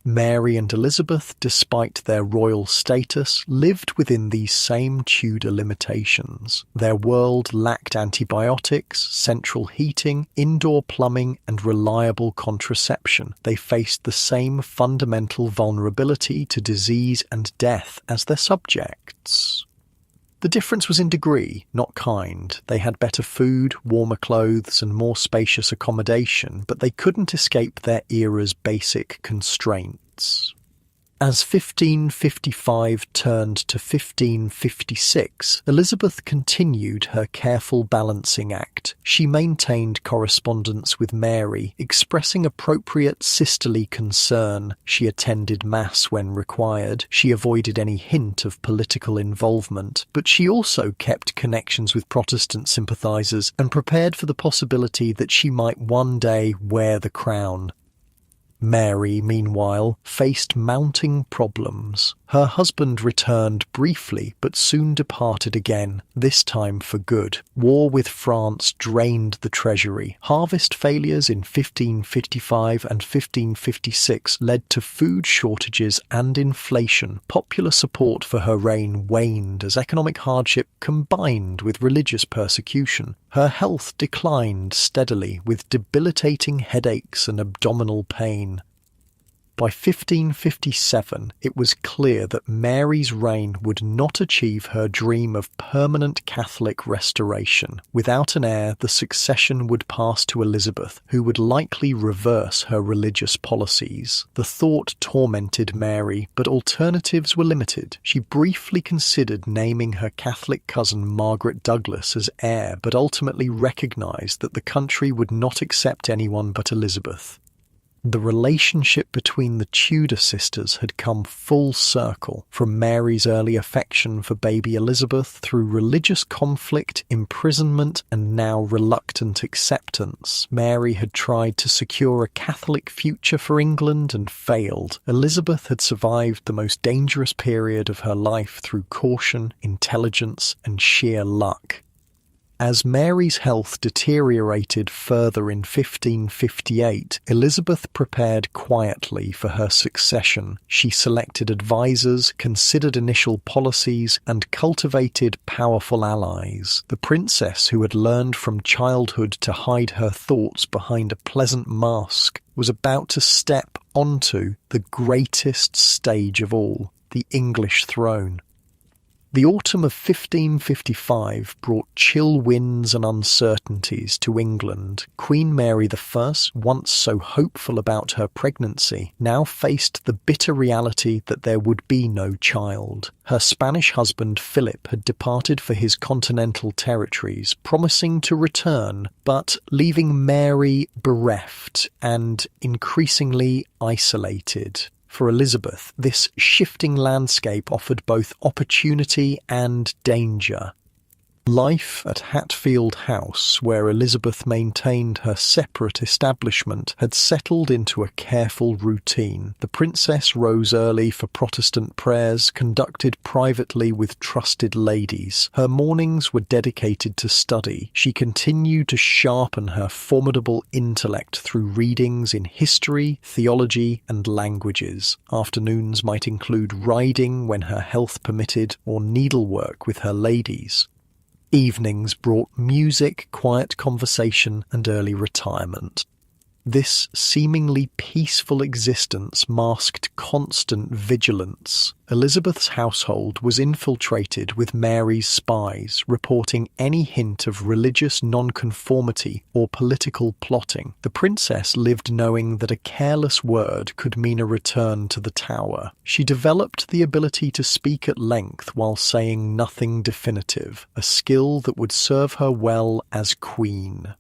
Mary and Elizabeth, despite their royal status, lived within these same Tudor limitations. Their world lacked antibiotics, central heating, indoor plumbing, and reliable contraception. They faced the same fundamental vulnerability to disease and death as their subjects. The difference was in degree, not kind. They had better food, warmer clothes, and more spacious accommodation, but they couldn't escape their era's basic constraints. As 1555 turned to 1556, Elizabeth continued her careful balancing act. She maintained correspondence with Mary, expressing appropriate sisterly concern. She attended Mass when required. She avoided any hint of political involvement, but she also kept connections with Protestant sympathisers and prepared for the possibility that she might one day wear the crown. Mary, meanwhile, faced mounting problems. Her husband returned briefly but soon departed again, this time for good. War with France drained the treasury. Harvest failures in 1555 and 1556 led to food shortages and inflation. Popular support for her reign waned as economic hardship combined with religious persecution. Her health declined steadily, with debilitating headaches and abdominal pain. By 1557, it was clear that Mary's reign would not achieve her dream of permanent Catholic restoration. Without an heir, the succession would pass to Elizabeth, who would likely reverse her religious policies. The thought tormented Mary, but alternatives were limited. She briefly considered naming her Catholic cousin Margaret Douglas as heir, but ultimately recognised that the country would not accept anyone but Elizabeth. The relationship between the Tudor sisters had come full circle, from Mary's early affection for baby Elizabeth through religious conflict, imprisonment, and now reluctant acceptance. Mary had tried to secure a Catholic future for England and failed. Elizabeth had survived the most dangerous period of her life through caution, intelligence, and sheer luck. As Mary's health deteriorated further in 1558, Elizabeth prepared quietly for her succession. She selected advisors, considered initial policies, and cultivated powerful allies. The princess, who had learned from childhood to hide her thoughts behind a pleasant mask, was about to step onto the greatest stage of all, the English throne. The autumn of 1555 brought chill winds and uncertainties to England. Queen Mary I, once so hopeful about her pregnancy, now faced the bitter reality that there would be no child. Her Spanish husband Philip had departed for his continental territories, promising to return, but leaving Mary bereft and increasingly isolated. For Elizabeth, this shifting landscape offered both opportunity and danger. Life at Hatfield House, where Elizabeth maintained her separate establishment, had settled into a careful routine. The princess rose early for Protestant prayers, conducted privately with trusted ladies. Her mornings were dedicated to study. She continued to sharpen her formidable intellect through readings in history, theology, and languages. Afternoons might include riding when her health permitted, or needlework with her ladies. Evenings brought music, quiet conversation, and early retirement. This seemingly peaceful existence masked constant vigilance. Elizabeth's household was infiltrated with Mary's spies, reporting any hint of religious nonconformity or political plotting. The princess lived knowing that a careless word could mean a return to the Tower. She developed the ability to speak at length while saying nothing definitive, a skill that would serve her well as queen.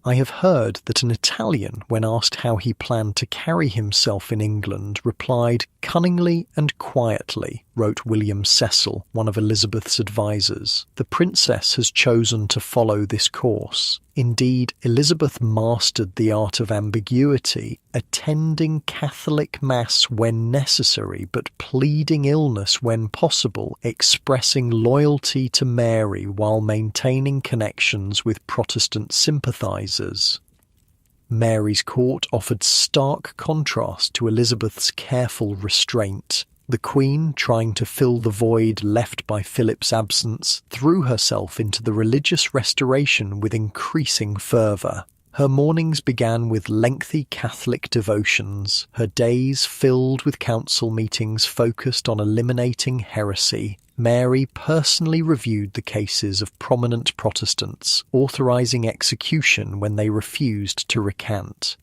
I have heard that an Italian, when asked how he planned to carry himself in England, replied cunningly and quietly. wrote William Cecil, one of Elizabeth's advisers. The princess has chosen to follow this course. Indeed, Elizabeth mastered the art of ambiguity, attending Catholic Mass when necessary, but pleading illness when possible, expressing loyalty to Mary while maintaining connections with Protestant sympathizers. Mary's court offered stark contrast to Elizabeth's careful restraint. The Queen, trying to fill the void left by Philip's absence, threw herself into the religious restoration with increasing fervour. Her mornings began with lengthy Catholic devotions, her days filled with council meetings focused on eliminating heresy. Mary personally reviewed the cases of prominent Protestants, authorising execution when they refused to recant.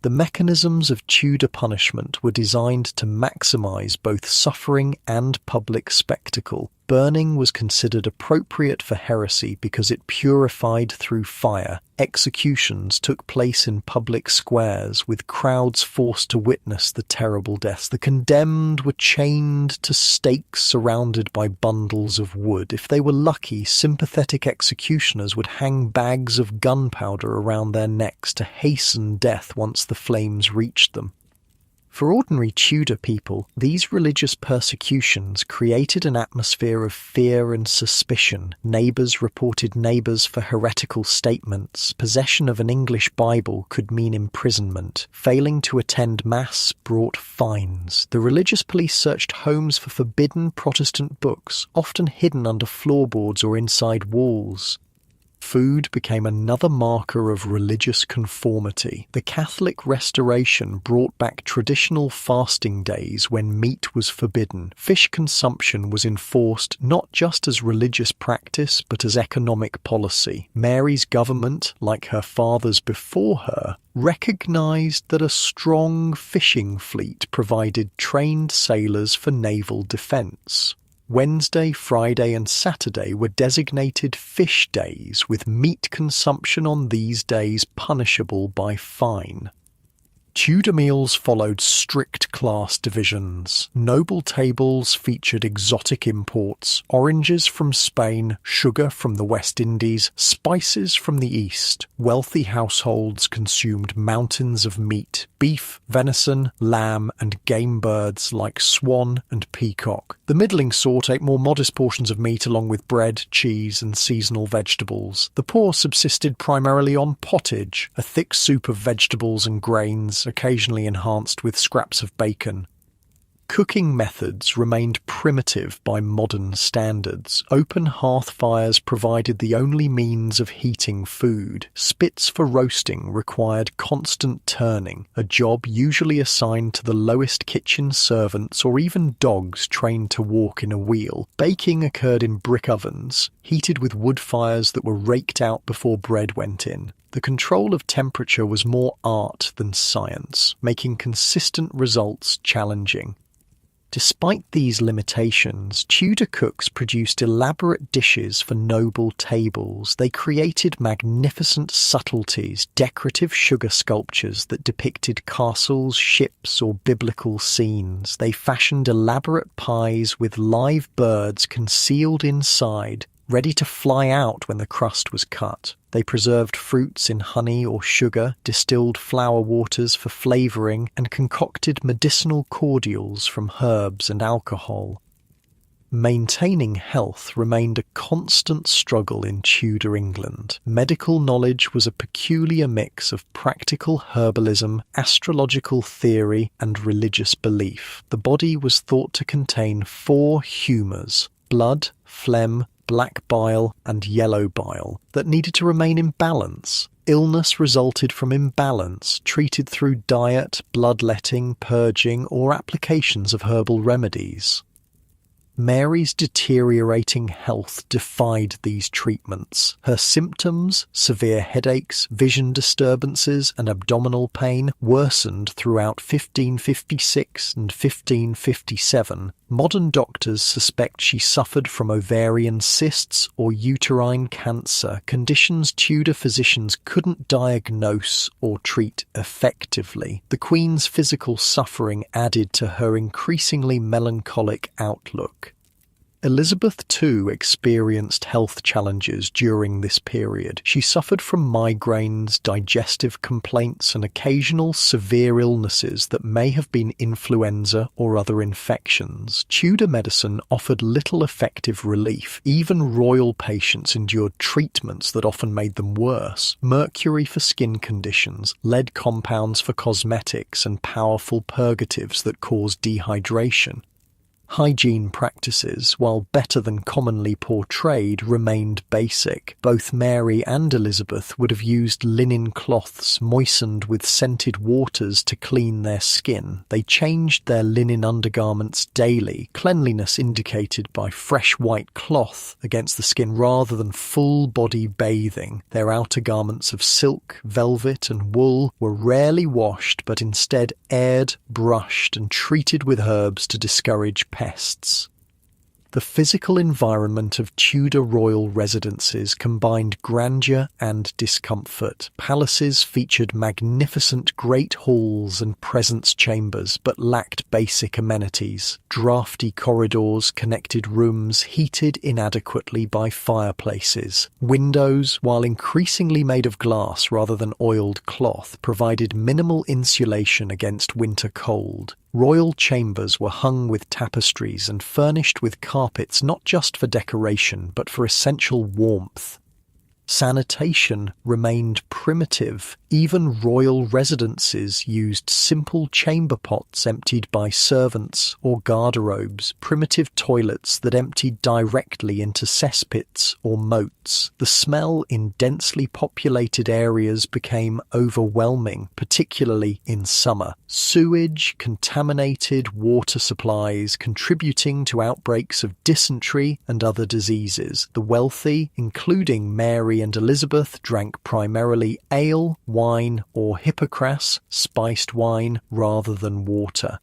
The mechanisms of Tudor punishment were designed to maximise both suffering and public spectacle. Burning was considered appropriate for heresy because it purified through fire. Executions took place in public squares, with crowds forced to witness the terrible deaths. The condemned were chained to stakes surrounded by bundles of wood. If they were lucky, sympathetic executioners would hang bags of gunpowder around their necks to hasten death once the flames reached them. For ordinary Tudor people, these religious persecutions created an atmosphere of fear and suspicion. Neighbours reported neighbours for heretical statements. Possession of an English Bible could mean imprisonment. Failing to attend Mass brought fines. The religious police searched homes for forbidden Protestant books, often hidden under floorboards or inside walls. Food became another marker of religious conformity. The Catholic Restoration brought back traditional fasting days when meat was forbidden. Fish consumption was enforced not just as religious practice but as economic policy. Mary's government, like her father's before her, recognised that a strong fishing fleet provided trained sailors for naval defence. Wednesday, Friday and Saturday were designated fish days, with meat consumption on these days punishable by fine. Tudor meals followed strict class divisions. Noble tables featured exotic imports, oranges from Spain, sugar from the West Indies, spices from the East. Wealthy households consumed mountains of meat, beef, venison, lamb, and game birds like swan and peacock. The middling sort ate more modest portions of meat along with bread, cheese, and seasonal vegetables. The poor subsisted primarily on pottage, a thick soup of vegetables and grains, occasionally enhanced with scraps of bacon. Cooking methods remained primitive by modern standards. Open hearth fires provided the only means of heating food. Spits for roasting required constant turning, a job usually assigned to the lowest kitchen servants or even dogs trained to walk in a wheel. Baking occurred in brick ovens, heated with wood fires that were raked out before bread went in. The control of temperature was more art than science, making consistent results challenging. Despite these limitations, Tudor cooks produced elaborate dishes for noble tables. They created magnificent subtleties, decorative sugar sculptures that depicted castles, ships, or biblical scenes. They fashioned elaborate pies with live birds concealed inside, ready to fly out when the crust was cut. They preserved fruits in honey or sugar, distilled flower waters for flavouring, and concocted medicinal cordials from herbs and alcohol. Maintaining health remained a constant struggle in Tudor England. Medical knowledge was a peculiar mix of practical herbalism, astrological theory, and religious belief. The body was thought to contain 4 humours: blood, phlegm, black bile, and yellow bile, that needed to remain in balance. Illness resulted from imbalance, treated through diet, bloodletting, purging, or applications of herbal remedies. Mary's deteriorating health defied these treatments. Her symptoms, severe headaches, vision disturbances, and abdominal pain, worsened throughout 1556 and 1557. Modern doctors suspect she suffered from ovarian cysts or uterine cancer, conditions Tudor physicians couldn't diagnose or treat effectively. The Queen's physical suffering added to her increasingly melancholic outlook. Elizabeth too experienced health challenges during this period. She suffered from migraines, digestive complaints, and occasional severe illnesses that may have been influenza or other infections. Tudor medicine offered little effective relief. Even royal patients endured treatments that often made them worse. Mercury for skin conditions, lead compounds for cosmetics, and powerful purgatives that caused dehydration. Hygiene practices, while better than commonly portrayed, remained basic. Both Mary and Elizabeth would have used linen cloths moistened with scented waters to clean their skin. They changed their linen undergarments daily, cleanliness indicated by fresh white cloth against the skin rather than full-body bathing. Their outer garments of silk, velvet, and wool were rarely washed but instead aired, brushed, and treated with herbs to discourage pests. The physical environment of Tudor royal residences combined grandeur and discomfort. Palaces featured magnificent great halls and presence chambers, but lacked basic amenities. Drafty corridors connected rooms heated inadequately by fireplaces. Windows, while increasingly made of glass rather than oiled cloth, provided minimal insulation against winter cold. Royal chambers were hung with tapestries and furnished with carpets not just for decoration but for essential warmth. Sanitation remained primitive. Even royal residences used simple chamber pots emptied by servants or garderobes, primitive toilets that emptied directly into cesspits or moats. The smell in densely populated areas became overwhelming, particularly in summer. Sewage, contaminated water supplies contributing to outbreaks of dysentery and other diseases. The wealthy, including Mary and Elizabeth, drank primarily ale, wine, or hippocras, spiced wine, rather than water.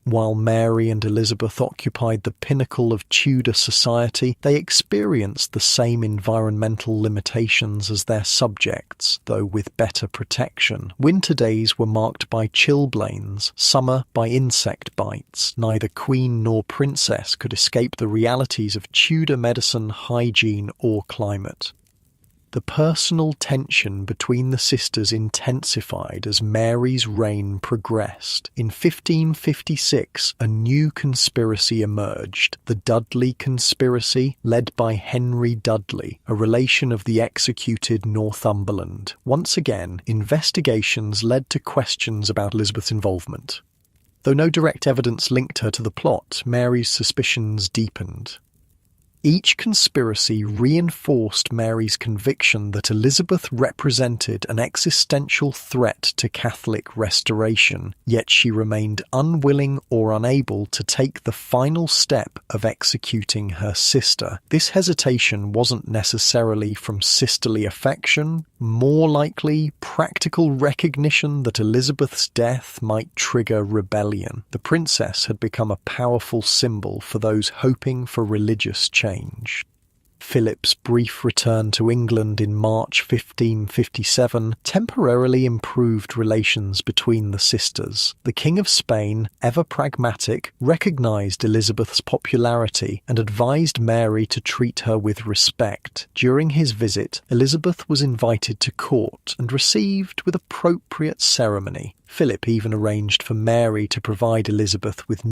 While Mary and Elizabeth occupied the pinnacle of Tudor society, they experienced the same environmental limitations as their subjects, though with better protection. Winter days were marked by chilblains, summer by insect bites. Neither queen nor princess could escape the realities of Tudor medicine, hygiene, or climate. The personal tension between the sisters intensified as Mary's reign progressed. In 1556, a new conspiracy emerged, the Dudley conspiracy, led by Henry Dudley, a relation of the executed Northumberland. Once again, investigations led to questions about Elizabeth's involvement. Though no direct evidence linked her to the plot, Mary's suspicions deepened. Each conspiracy reinforced Mary's conviction that Elizabeth represented an existential threat to Catholic restoration, yet she remained unwilling or unable to take the final step of executing her sister. This hesitation wasn't necessarily from sisterly affection, more likely practical recognition that Elizabeth's death might trigger rebellion. The princess had become a powerful symbol for those hoping for religious change. Philip's brief return to England in March 1557 temporarily improved relations between the sisters. The King of Spain, ever pragmatic, recognised Elizabeth's popularity and advised Mary to treat her with respect. During his visit, Elizabeth was invited to court and received with appropriate ceremony. Philip even arranged for Mary to provide Elizabeth with